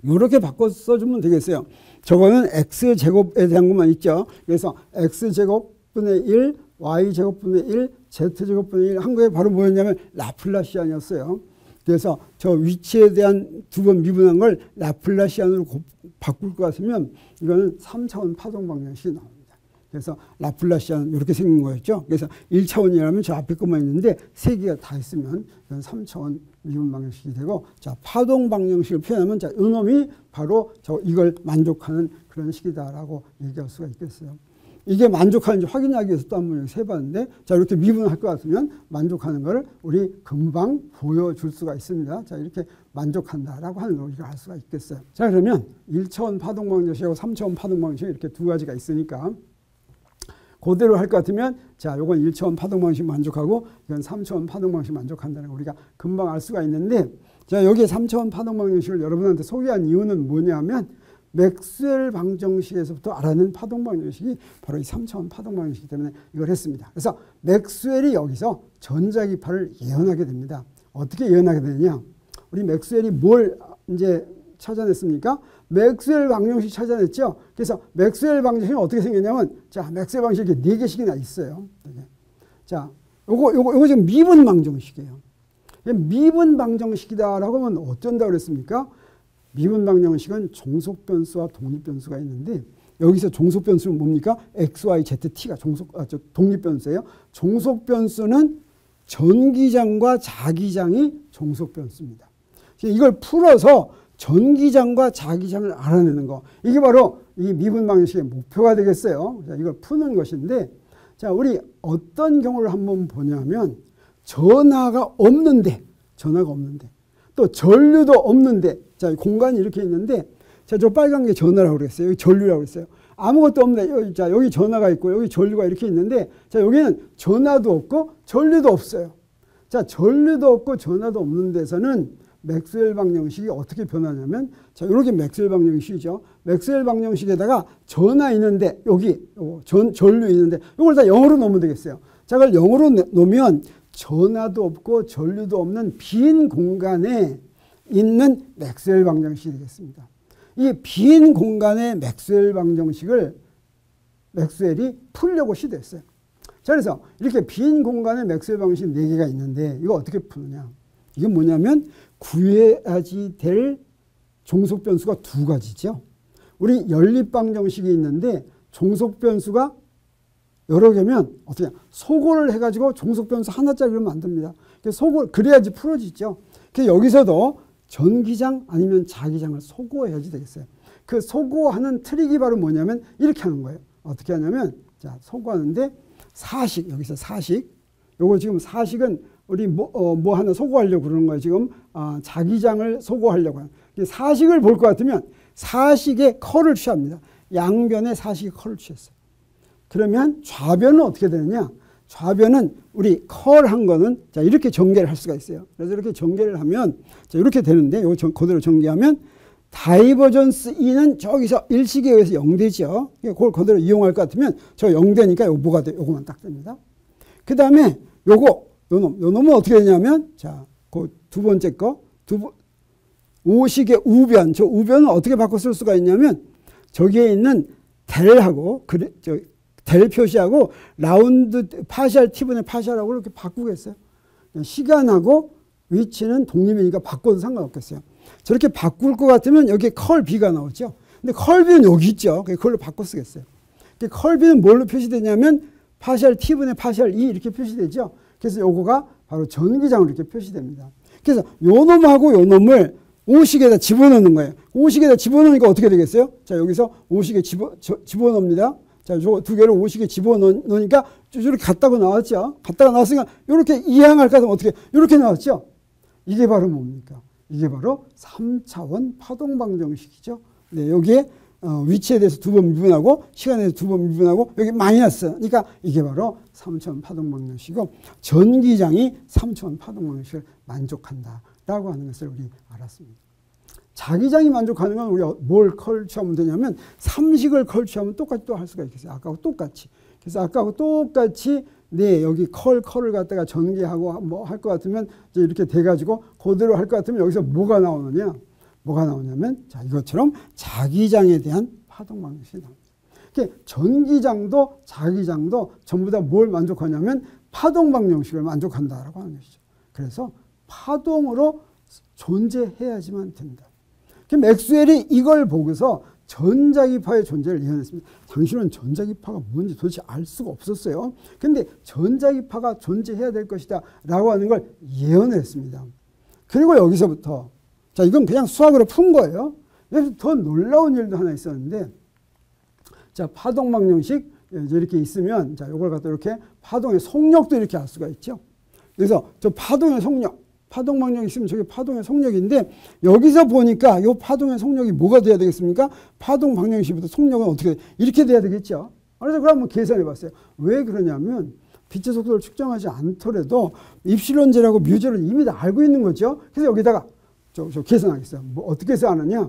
이렇게 바꿔 써주면 되겠어요. 저거는 x제곱에 대한 것만 있죠. 그래서 x제곱분의 1, y제곱분의 1, z제곱분의 1 한 거에 바로 뭐였냐면 라플라시안이었어요. 그래서 저 위치에 대한 2번 미분한 걸 라플라시안으로 바꿀 것 같으면 이거는 3차원 파동 방정식이 나옵니다. 그래서 라플라시안 이렇게 생긴 거였죠. 그래서 1차원이라면 저 앞에 것만 있는데 세 개가 다 있으면 이건 3차원 미분 방정식이 되고 자 파동 방정식을 표현하면 자 이놈이 바로 이걸 만족하는 그런 식이다라고 얘기할 수가 있겠어요. 이게 만족하는지 확인하기 위해서 또 한번 세봤는데 자 이렇게 미분할 것 같으면 만족하는 것을 우리 금방 보여줄 수가 있습니다. 자 이렇게 만족한다라고 하는 걸 우리가 알 수가 있겠어요. 자 그러면 1차원 파동 방정식하고 3차원 파동 방정식 이렇게 두 가지가 있으니까 그대로 할 것 같으면 자 요건 1차원 파동 방식 만족하고 이건 3차원 파동 방식 만족한다는 걸 우리가 금방 알 수가 있는데 자 여기에 3차원 파동 방정식을 여러분한테 소개한 이유는 뭐냐면 맥스웰 방정식에서부터 알아낸 파동 방정식이 바로 이 3차원 파동 방정식이기 때문에 이걸 했습니다. 그래서 맥스웰이 여기서 전자기파를 예언하게 됩니다. 어떻게 예언하게 되느냐? 우리 맥스웰이 뭘 이제 찾아냈습니까? 맥스웰 방정식 찾아냈죠. 그래서 맥스웰 방정식은 어떻게 생겼냐면 자 맥스웰 방정식이 4개씩이나 있어요. 자 요거 지금 미분 방정식이에요. 미분 방정식이다라고 하면 어쩐다고 그랬습니까? 미분 방정식은 종속변수와 독립변수가 있는데 여기서 종속변수는 뭡니까? x, y, z, t가 독립변수예요. 종속변수는 전기장과 자기장이 종속변수입니다. 이걸 풀어서 전기장과 자기장을 알아내는 거. 이게 바로 이 미분 방정식의 목표가 되겠어요. 자, 이걸 푸는 것인데 자, 우리 어떤 경우를 한번 보냐면 전하가 없는데 전하가 없는데. 또 전류도 없는데. 자, 공간이 이렇게 있는데, 자, 저 빨간 게 전하라고 그랬어요. 여기 전류라고 그랬어요. 아무것도 없네. 여기, 자, 여기 전하가 있고, 여기 전류가 이렇게 있는데, 자, 여기는 전하도 없고, 전류도 없어요. 자, 전류도 없고, 전하도 없는 데서는 맥스웰 방정식이 어떻게 변하냐면, 자, 이렇게 맥스웰 방정식이죠. 맥스웰 방정식에다가 전하 있는데, 여기, 전류 있는데, 이걸 다 0으로 놓으면 되겠어요. 자, 그걸 0으로 놓으면 전하도 없고, 전류도 없는 빈 공간에 있는 맥스웰 방정식이 되겠습니다. 이 빈 공간의 맥스웰 방정식을 맥스웰이 풀려고 시도했어요. 자, 그래서 이렇게 빈 공간의 맥스웰 방정식 4개가 있는데 이거 어떻게 푸느냐. 이게 뭐냐면 구해야지 될 종속 변수가 2가지죠. 우리 연립 방정식이 있는데 종속 변수가 여러 개면 어떻게 소거를 해가지고 종속 변수 하나짜리로 만듭니다. 그래야지 풀어지죠. 여기서도 전기장 아니면 자기장을 소거해야지 되겠어요. 그 소거하는 트릭이 바로 뭐냐면 이렇게 하는 거예요. 어떻게 하냐면, 자, 소거하는데 사식, 여기서 사식. 요거 지금 사식은 우리 뭐 하나 소거하려고 그러는 거예요. 지금, 자기장을 소거하려고 하는. 사식을 볼 것 같으면 사식의 컬을 취합니다. 양변의 사식의 컬을 취했어요. 그러면 좌변은 어떻게 되느냐? 좌변은 우리 컬한 거는 자 이렇게 전개를 할 수가 있어요. 그래서 이렇게 전개를 하면 자 이렇게 되는데 이거 그대로 전개하면 다이버전스 E는 저기서 일식에 의해서 0되죠. 그걸 그대로 이용할 것 같으면 저 0되니까 요거 뭐가 돼? 요거만 딱 됩니다. 그 다음에 요거 요 놈은 어떻게 되냐면 자 그 두 번째 거 오식의 우변 저 우변은 어떻게 바꿔 쓸 수가 있냐면 저기에 있는 델하고 델 표시하고 라운드 파셜 t분의 파셜하고 이렇게 바꾸겠어요. 시간하고 위치는 독립이니까 바꿔도 상관없겠어요. 저렇게 바꿀 것 같으면 여기 컬 B가 나오죠. 근데 컬 B는 여기 있죠. 그걸로 바꿔 쓰겠어요. 컬 B는 뭘로 표시되냐면 파셜 t분의 파셜 E 이렇게 표시되죠. 그래서 요거가 바로 전기장으로 이렇게 표시됩니다. 그래서 요 놈하고 요 놈을 오식에다 집어넣는 거예요. 오식에다 집어넣으니까 어떻게 되겠어요? 자, 여기서 오식에 집어넣습니다. 자, 저 2개를 오식에 집어넣으니까 이렇게 같다고 나왔죠. 같다가 나왔으니까 이렇게 이항할 것 같으면 어떻게, 이렇게 나왔죠. 이게 바로 뭡니까? 이게 바로 3차원 파동방정식이죠. 네, 여기에 위치에 대해서 2번 미분하고 시간에 대해서 2번 미분하고 여기 마이너스. 그러니까 이게 바로 3차원 파동방정식이고 전기장이 3차원 파동방정식을 만족한다라고 하는 것을 우리 알았습니다. 자기장이 만족하는 건 우리가 뭘 컬치하면 되냐면 삼식을 컬치하면 똑같이 또 할 수가 있겠어요. 아까하고 똑같이. 그래서 아까하고 똑같이 네 여기 컬을 갖다가 전개하고 뭐 할 것 같으면 이제 이렇게 돼가지고 그대로 할 것 같으면 여기서 뭐가 나오느냐? 뭐가 나오냐면 자 이것처럼 자기장에 대한 파동 방식이 나옵니다. 전기장도 자기장도 전부 다 뭘 만족하냐면 파동 방정식을 만족한다라고 하는 것이죠. 그래서 파동으로 존재해야지만 된다. 맥스웰이 이걸 보고서 전자기파의 존재를 예언했습니다. 당신은 전자기파가 뭔지 도대체 알 수가 없었어요. 근데 전자기파가 존재해야 될 것이다 라고 하는 걸 예언을 했습니다. 그리고 여기서부터 자 이건 그냥 수학으로 푼 거예요. 여기서 더 놀라운 일도 하나 있었는데 자 파동방정식 이렇게 있으면 자 이걸 갖다 이렇게 파동의 속력도 이렇게 알 수가 있죠. 그래서 저 파동의 속력 파동방정이 있으면 저게 파동의 속력인데 여기서 보니까 이 파동의 속력이 뭐가 돼야 되겠습니까? 파동방정식부터 속력은 어떻게 이렇게 돼야 되겠죠. 그래서 그걸 한번 계산해 봤어요. 왜 그러냐면 빛의 속도를 측정하지 않더라도 입실론제라고 뮤제를 이미 다 알고 있는 거죠. 그래서 여기다가 저 계산하겠어요. 뭐 어떻게 해서 아느냐?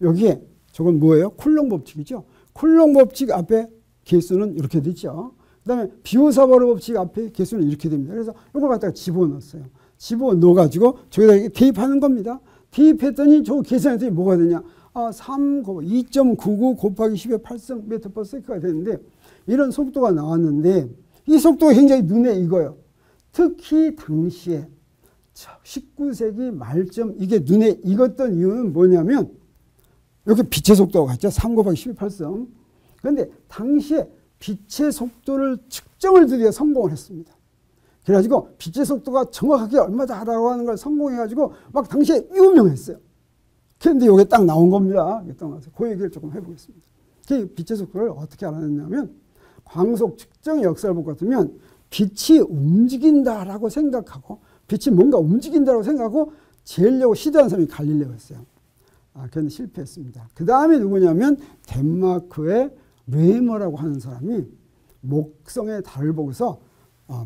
여기에 저건 뭐예요? 쿨롱 법칙이죠. 쿨롱 법칙 앞에 개수는 이렇게 되죠. 그 다음에 비오사바르 법칙 앞에 개수는 이렇게 됩니다. 그래서 이걸 갖다가 집어넣었어요. 집어넣어가지고 저기다 대입하는 겁니다. 대입했더니 저 계산했더니 뭐가 되냐. 2.99 곱하기 10의 8성 미터 퍼 세컨드가 되는데 이런 속도가 나왔는데 이 속도가 굉장히 눈에 익어요. 특히 당시에 19세기 말쯤 이게 눈에 익었던 이유는 뭐냐면 이렇게 빛의 속도가 같죠. 3 곱하기 10의 8성. 그런데 당시에 빛의 속도를 측정을 드디어 성공을 했습니다. 그래가지고 빛의 속도가 정확하게 얼마다라고 하는 걸 성공해가지고 막 당시에 유명했어요. 그런데 이게 딱 나온 겁니다. 이게 딱 나와서 그 얘기를 조금 해보겠습니다. 빛의 속도를 어떻게 알아냈냐면 광속 측정의 역사를 볼 것 같으면 빛이 움직인다라고 생각하고 빛이 뭔가 움직인다고 생각하고 재려고 시도한 사람이 갈릴레오였어요. 그런데 실패했습니다. 그 다음에 누구냐면 덴마크의 뢰머라고 하는 사람이 목성의 달을 보고서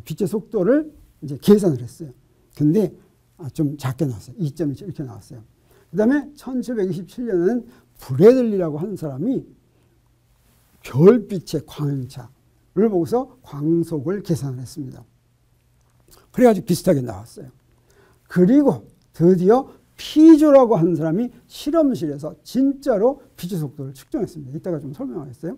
빛의 속도를 이제 계산을 했어요. 근데 좀 작게 나왔어요. 2.27 이렇게 나왔어요. 그 다음에 1727년에는 브래들리라고 하는 사람이 별빛의 광차를 보고서 광속을 계산을 했습니다. 그래가지고 비슷하게 나왔어요. 그리고 드디어 피조라고 하는 사람이 실험실에서 진짜로 빛의 속도를 측정했습니다. 이따가 좀 설명하겠어요.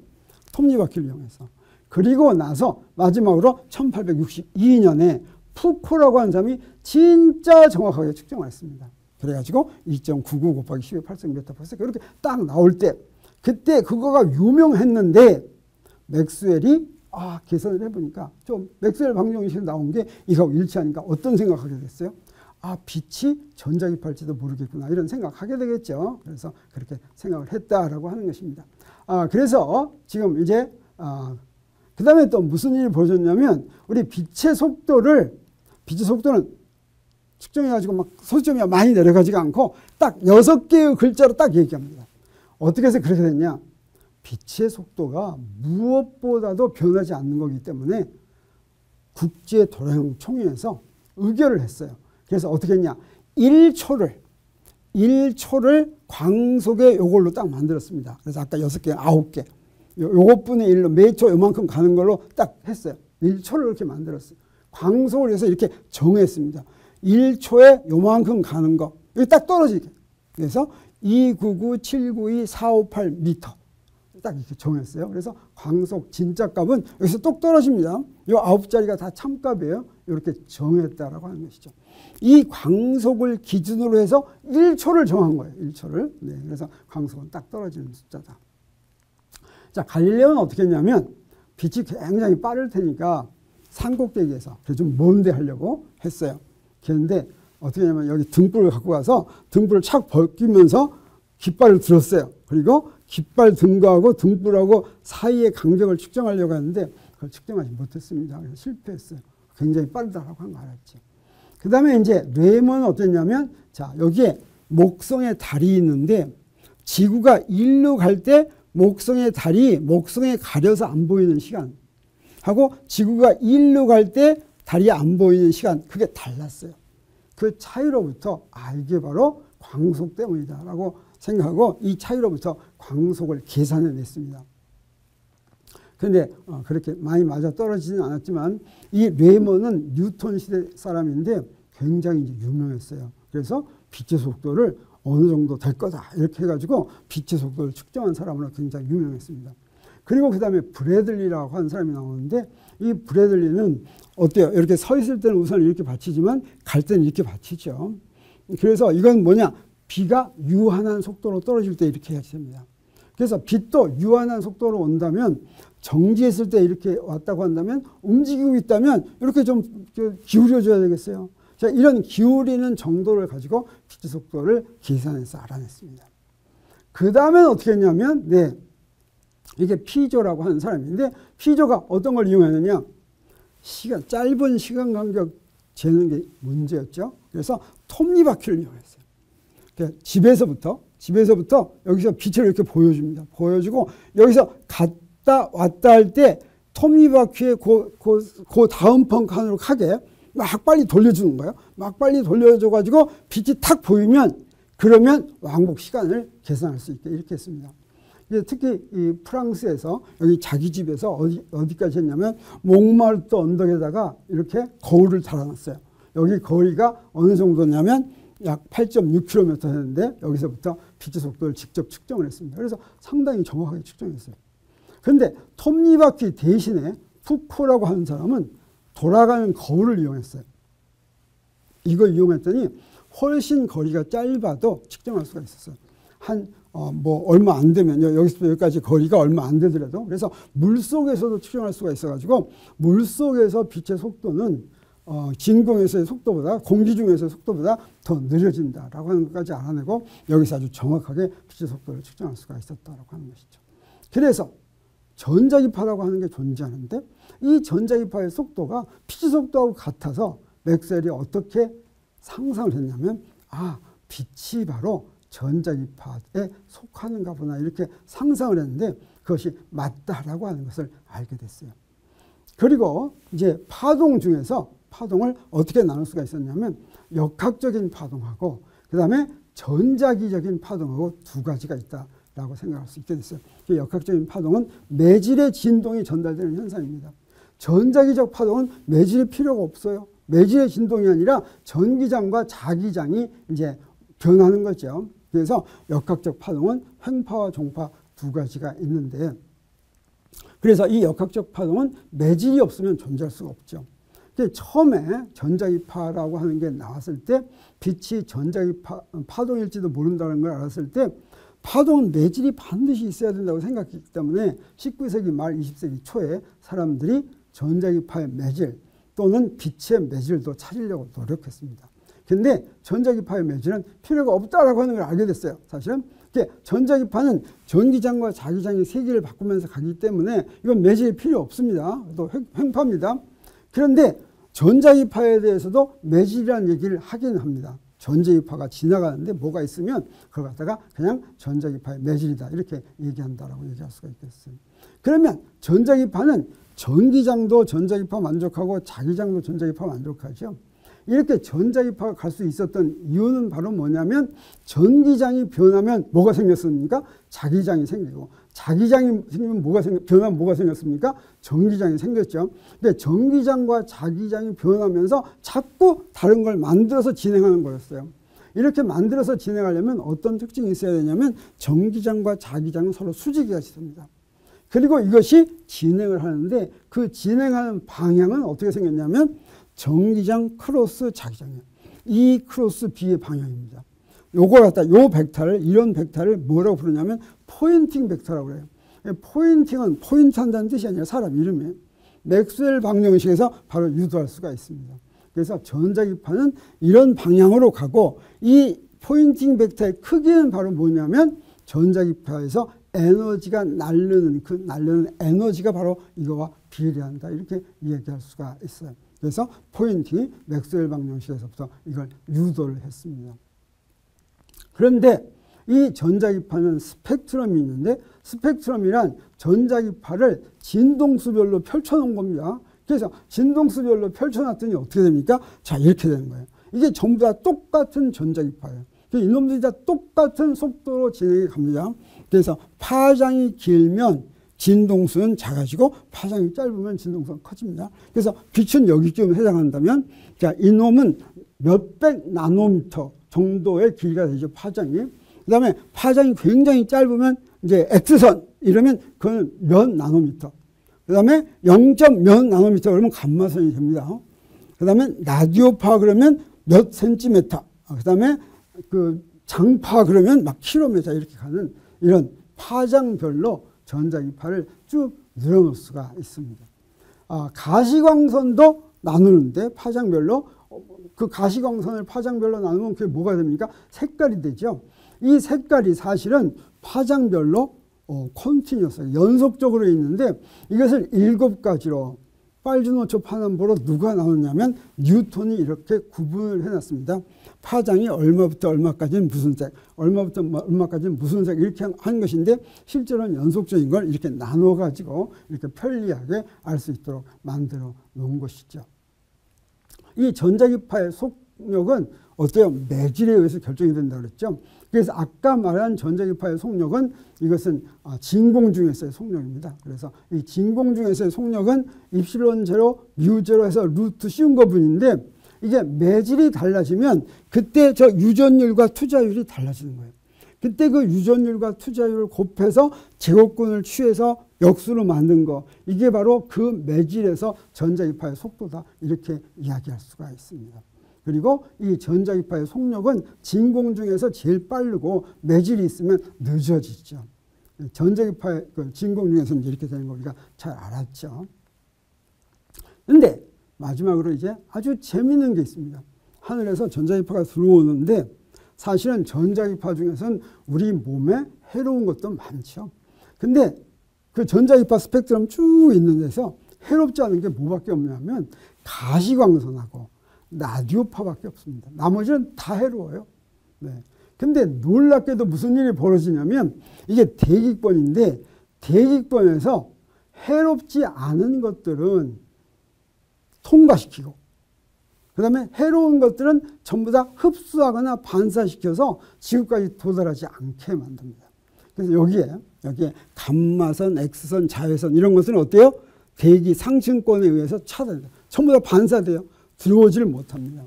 톱니바퀴를 이용해서. 그리고 나서 마지막으로 1862년에 푸코라고 하는 사람이 진짜 정확하게 측정을 했습니다. 그래가지고 2.99 곱하기 10의 8cm/s 이렇게 딱 나올 때 그때 그거가 유명했는데 맥스웰이 계산을 해보니까 좀 맥스웰 방정식에서 나온 게 이거하고 일치하니까 어떤 생각하게 됐어요? 빛이 전자기파일지도 모르겠구나 이런 생각하게 되겠죠. 그래서 그렇게 생각을 했다라고 하는 것입니다. 그래서 지금 이제 그 다음에 또 무슨 일이 벌어졌냐면 우리 빛의 속도는 측정해가지고 막 소수점이 많이 내려가지가 않고 딱 6개의 글자로 딱 얘기합니다. 어떻게 해서 그렇게 됐냐? 빛의 속도가 무엇보다도 변하지 않는 거기 때문에 국제도량형 총회에서 의결을 했어요. 그래서 어떻게 했냐? 1초를 광속의 요걸로 딱 만들었습니다. 그래서 아까 6개, 9개. 요것분의 1로 매초 요만큼 가는 걸로 딱 했어요. 1초를 이렇게 만들었어요. 광속을 해서 이렇게 정했습니다. 1초에 요만큼 가는 거. 여기 딱 떨어지게. 그래서 299,792,458m. 딱 이렇게 정했어요. 그래서 광속 진짜 값은 여기서 똑 떨어집니다. 요 9자리가 다 참값이에요. 이렇게 정했다라고 하는 것이죠. 이 광속을 기준으로 해서 1초를 정한 거예요. 1초를. 네, 그래서 광속은 딱 떨어지는 숫자다. 자, 갈릴레오는 어떻게 했냐면 빛이 굉장히 빠를 테니까 산꼭대기에서 좀 먼데 하려고 했어요. 그런데 어떻게 하냐면 여기 등불을 갖고 가서 등불을 착 벗기면서 깃발을 들었어요. 그리고 깃발 등거하고 등불하고 사이의 간격을 측정하려고 하는데 그걸 측정하지 못했습니다. 그래서 실패했어요. 굉장히 빠르다라고 한 거 알았죠. 그 다음에 이제 뇌먼은 어땠냐면 자, 여기에 목성의 달이 있는데 지구가 일로 갈 때 목성의 달이 목성에 가려서 안 보이는 시간 하고 지구가 일로 갈 때 달이 안 보이는 시간 그게 달랐어요. 그 차이로부터 이게 바로 광속 때문이다라고 생각하고 이 차이로부터 광속을 계산해냈습니다. 그런데 그렇게 많이 맞아 떨어지지는 않았지만 이 뇌먼은 뉴턴 시대 사람인데 굉장히 이제 유명했어요. 그래서 빛의 속도를 어느 정도 될 거다 이렇게 해가지고 빛의 속도를 측정한 사람으로 굉장히 유명했습니다. 그리고 그 다음에 브래들리라고 하는 사람이 나오는데 이 브래들리는 어때요? 이렇게 서 있을 때는 우선 이렇게 받치지만 갈 때는 이렇게 받치죠. 그래서 이건 뭐냐? 비가 유한한 속도로 떨어질 때 이렇게 해야 됩니다. 그래서 빛도 유한한 속도로 온다면 정지했을 때 이렇게 왔다고 한다면 움직이고 있다면 이렇게 좀 기울여줘야 되겠어요. 자, 이런 기울이는 정도를 가지고 빛의 속도를 계산해서 알아냈습니다. 그 다음엔 어떻게 했냐면 이게 피조라고 하는 사람인데 피조가 어떤 걸 이용했느냐? 짧은 시간 간격 재는 게 문제였죠. 그래서 톱니바퀴를 이용했어요. 그러니까 집에서부터 여기서 빛을 이렇게 보여줍니다. 보여주고 여기서 갔다 왔다 할 때 톱니바퀴의 그 다음 번 칸으로 가게 막 빨리 돌려주는 거예요. 막 빨리 돌려줘가지고 빛이 탁 보이면 그러면 왕복 시간을 계산할 수 있게 이렇게 했습니다. 특히 이 프랑스에서 여기 자기 집에서 어디까지 했냐면 몽마르트 언덕에다가 이렇게 거울을 달아놨어요. 여기 거리가 어느 정도냐면 약 8.6km 되는데 여기서부터 빛의 속도를 직접 측정을 했습니다. 그래서 상당히 정확하게 측정했어요. 그런데 톱니바퀴 대신에 푸코라고 하는 사람은 돌아가는 거울을 이용했어요. 이걸 이용했더니 훨씬 거리가 짧아도 측정할 수가 있었어요. 얼마 안 되면 여기서부터 여기까지 거리가 얼마 안 되더라도 그래서 물속에서도 측정할 수가 있어가지고 물속에서 빛의 속도는 진공에서의 속도보다 공기 중에서의 속도보다 더 느려진다라고 하는 것까지 알아내고 여기서 아주 정확하게 빛의 속도를 측정할 수가 있었다라고 하는 것이죠. 그래서 전자기파라고 하는 게 존재하는데 이 전자기파의 속도가 빛의 속도하고 같아서 맥스웰이 어떻게 상상을 했냐면 빛이 바로 전자기파에 속하는가 보나 이렇게 상상을 했는데 그것이 맞다라고 하는 것을 알게 됐어요. 그리고 이제 파동 중에서 파동을 어떻게 나눌 수가 있었냐면 역학적인 파동하고 그 다음에 전자기적인 파동하고 두 가지가 있다라고 생각할 수 있게 됐어요. 역학적인 파동은 매질의 진동이 전달되는 현상입니다. 전자기적 파동은 매질이 필요가 없어요. 매질의 진동이 아니라 전기장과 자기장이 이제 변하는 거죠. 그래서 역학적 파동은 횡파와 종파 두 가지가 있는데 그래서 이 역학적 파동은 매질이 없으면 존재할 수가 없죠. 처음에 전자기파라고 하는 게 나왔을 때 빛이 전자기파 파동일지도 모른다는 걸 알았을 때 파동은 매질이 반드시 있어야 된다고 생각했기 때문에 19세기 말 20세기 초에 사람들이 전자기파의 매질 또는 빛의 매질도 찾으려고 노력했습니다. 근데 전자기파의 매질은 필요가 없다라고 하는 걸 알게 됐어요. 사실은 전자기파는 전기장과 자기장의 세기를 바꾸면서 가기 때문에 이건 매질이 필요 없습니다. 또 횡파입니다. 그런데 전자기파에 대해서도 매질이라는 얘기를 하긴 합니다. 전자기파가 지나가는데 뭐가 있으면 그걸 갖다가 그냥 전자기파의 매질이다 이렇게 얘기한다라고 얘기할 수가 있겠어요. 그러면 전자기파는 전기장도 전자기파 만족하고 자기장도 전자기파 만족하죠. 이렇게 전자기파가 갈 수 있었던 이유는 바로 뭐냐면 전기장이 변하면 뭐가 생겼습니까? 자기장이 생기고 자기장이 생기면 변하면 뭐가 생겼습니까? 전기장이 생겼죠. 근데 전기장과 자기장이 변하면서 자꾸 다른 걸 만들어서 진행하는 거였어요. 이렇게 만들어서 진행하려면 어떤 특징이 있어야 되냐면 전기장과 자기장은 서로 수직이 있습니다. 그리고 이것이 진행을 하는데 그 진행하는 방향은 어떻게 생겼냐면 전기장 크로스 자기장이에요. E 크로스 B의 방향입니다. 요걸 갖다 요 벡터를 이런 벡터를 뭐라고 부르냐면 포인팅 벡터라고 그래요. 포인팅은 포인트 한다는 뜻이 아니라 사람 이름이에요. 맥스웰 방정식에서 바로 유도할 수가 있습니다. 그래서 전자기파는 이런 방향으로 가고 이 포인팅 벡터의 크기는 바로 뭐냐면 전자기파에서 에너지가 날르는 그 날르는 에너지가 바로 이거와 비례한다 이렇게 얘기할 수가 있어요. 그래서 포인팅이 맥스웰 방정식에서부터 이걸 유도를 했습니다. 그런데 이 전자기파는 스펙트럼이 있는데 스펙트럼이란 전자기파를 진동수별로 펼쳐놓은 겁니다. 그래서 진동수별로 펼쳐놨더니 어떻게 됩니까? 자, 이렇게 되는 거예요. 이게 전부 다 똑같은 전자기파예요. 이놈들이 다 똑같은 속도로 진행해 갑니다. 그래서 파장이 길면 진동수는 작아지고 파장이 짧으면 진동수가 커집니다. 그래서 빛은 여기쯤 해당한다면 자, 이놈은 몇백 나노미터 정도의 길이가 되죠. 파장이. 그 다음에 파장이 굉장히 짧으면 이제 X선 이러면 그건 몇 나노미터. 그 다음에 0.몇 나노미터 그러면 감마선이 됩니다. 그 다음에 라디오파 그러면 몇 센티미터. 그 다음에 그 장파 그러면 막 킬로미터 이렇게 가는 이런 파장별로 전자기파를 쭉 늘어놓을 수가 있습니다. 가시광선도 나누는데 파장별로 그 가시광선을 파장별로 나누면 그게 뭐가 됩니까? 색깔이 되죠. 이 색깔이 사실은 파장별로 컨티뉴어스 연속적으로 있는데 이것을 7가지로 빨주노초 파남보로 누가 나오냐면 뉴턴이 이렇게 구분을 해놨습니다. 파장이 얼마부터 얼마까지는 무슨 색, 얼마부터 얼마까지는 무슨 색 이렇게 한 것인데 실제로는 연속적인 걸 이렇게 나눠가지고 이렇게 편리하게 알 수 있도록 만들어 놓은 것이죠. 이 전자기파의 속력은 어때요? 매질에 의해서 결정이 된다고 그랬죠. 그래서 아까 말한 전자기파의 속력은 이것은 진공 중에서의 속력입니다. 그래서 이 진공 중에서의 속력은 입실론 제로, 뮤 제로 해서 루트 씌운 거분인데 이게 매질이 달라지면 그때 저 유전율과 투자율이 달라지는 거예요. 그때 그 유전율과 투자율을 곱해서 제곱근을 취해서 역수로 만든 거 이게 바로 그 매질에서 전자기파의 속도다 이렇게 이야기할 수가 있습니다. 그리고 이 전자기파의 속력은 진공 중에서 제일 빠르고 매질이 있으면 늦어지죠. 전자기파의 진공 중에서는 이렇게 되는 거 우리가 잘 알았죠. 그런데 마지막으로 이제 아주 재미있는 게 있습니다. 하늘에서 전자기파가 들어오는데 사실은 전자기파 중에서는 우리 몸에 해로운 것도 많죠. 근데 그 전자기파 스펙트럼 쭉 있는 데서 해롭지 않은 게 뭐밖에 없냐면 가시광선하고 라디오파밖에 없습니다. 나머지는 다 해로워요. 네. 근데 놀랍게도 무슨 일이 벌어지냐면 이게 대기권인데 대기권에서 해롭지 않은 것들은 통과시키고 그 다음에 해로운 것들은 전부 다 흡수하거나 반사시켜서 지구까지 도달하지 않게 만듭니다. 그래서 여기에 감마선, X선, 자외선 이런 것은 어때요? 대기 상층권에 의해서 차단돼요. 전부 다 반사돼요. 들어오지를 못합니다.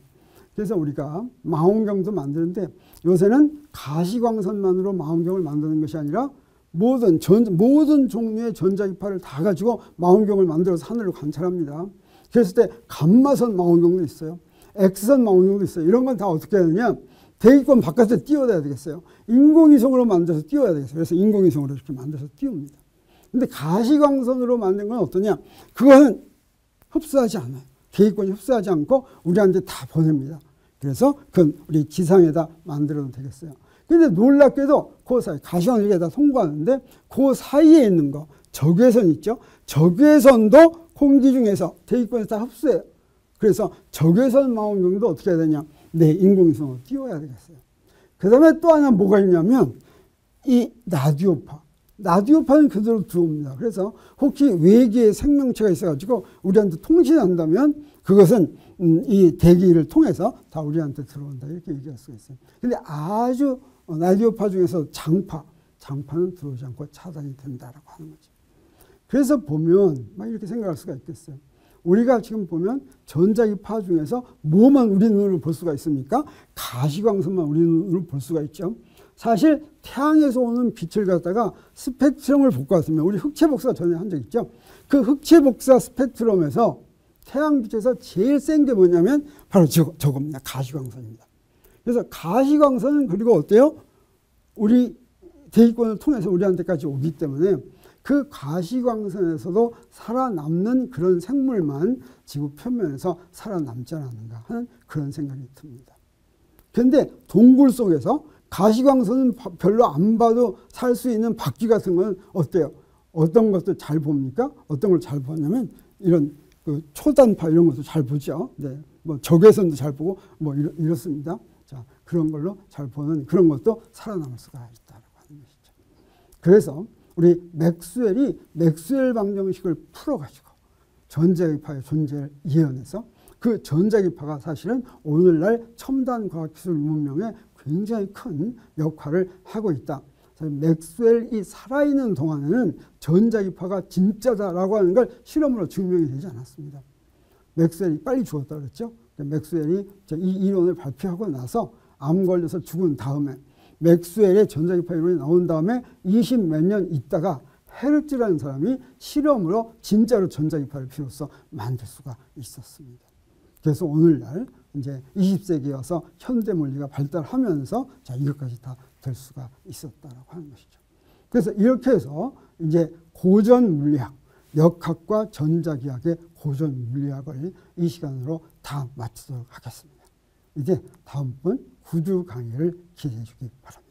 그래서 우리가 망원경도 만드는데 요새는 가시광선만으로 망원경을 만드는 것이 아니라 모든 종류의 전자기파를 다 가지고 망원경을 만들어서 하늘을 관찰합니다. 그랬을 때 감마선 망원경도 있어요. X선 망원경도 있어요. 이런 건 다 어떻게 해야 되냐? 대기권 바깥에 띄워야 되겠어요. 인공위성으로 만들어서 띄워야 되겠어요. 그래서 인공위성으로 이렇게 만들어서 띄웁니다. 근데 가시광선으로 만든 건 어떠냐? 그거는 흡수하지 않아요. 대기권이 흡수하지 않고 우리한테 다 보냅니다. 그래서 그건 우리 지상에다 만들어도 되겠어요. 근데 놀랍게도 그 사이, 가시광선에다 통과하는데 그 사이에 있는 거, 적외선 있죠? 적외선도 공기 중에서 대기권에서 다 흡수해요. 그래서 적외선 망원경도 어떻게 해야 되냐? 네, 인공위성으로 띄워야 되겠어요. 그 다음에 또 하나 뭐가 있냐면 이 라디오파. 라디오파는 그대로 들어옵니다. 그래서 혹시 외계의 생명체가 있어가지고 우리한테 통신한다면 그것은 이 대기를 통해서 다 우리한테 들어온다. 이렇게 얘기할 수가 있어요. 근데 아주 라디오파 중에서 장파는 들어오지 않고 차단이 된다라고 하는 거죠. 그래서 보면 막 이렇게 생각할 수가 있겠어요. 우리가 지금 보면 전자기파 중에서 뭐만 우리 눈으로 볼 수가 있습니까? 가시광선만 우리 눈으로 볼 수가 있죠. 사실 태양에서 오는 빛을 갖다가 스펙트럼을 복구했으면 우리 흑체 복사 전에 한 적 있죠. 그 흑체 복사 스펙트럼에서 태양빛에서 제일 센 게 뭐냐면 바로 저겁니다. 가시광선입니다. 그래서 가시광선은 그리고 어때요? 우리 대기권을 통해서 우리한테까지 오기 때문에 그 가시광선에서도 살아남는 그런 생물만 지구 표면에서 살아남지 않았는가 하는 그런 생각이 듭니다. 그런데 동굴 속에서 가시광선은 별로 안 봐도 살 수 있는 바퀴 같은 건 어때요? 어떤 것도 잘 봅니까? 어떤 걸 잘 보냐면 이런 그 초단파 이런 것도 잘 보죠. 네. 뭐 적외선도 잘 보고 뭐 이렇습니다. 자, 그런 걸로 잘 보는 그런 것도 살아남을 수가 있다고 하는 것이죠. 그래서 우리 맥스웰이 맥스웰 방정식을 풀어가지고 전자기파의 존재를 예언해서 그 전자기파가 사실은 오늘날 첨단 과학기술 문명에 굉장히 큰 역할을 하고 있다. 맥스웰이 살아있는 동안에는 전자기파가 진짜다라고 하는 걸 실험으로 증명이 되지 않았습니다. 맥스웰이 빨리 죽었다고 그랬죠. 맥스웰이 이 이론을 발표하고 나서 암 걸려서 죽은 다음에 맥스웰의 전자기파 이론이 나온 다음에 20 몇 년 있다가 헤르츠라는 사람이 실험으로 진짜로 전자기파를 비로소 만들 수가 있었습니다. 그래서 오늘날 이제 20세기에 와서 현대 물리가 발달하면서 자, 이것까지 다 될 수가 있었다라고 하는 것이죠. 그래서 이렇게 해서 이제 고전 물리학, 역학과 전자기학의 고전 물리학을 이 시간으로 다 마치도록 하겠습니다. 이제 다음번 구두 강의를 기대해 주기 바랍니다.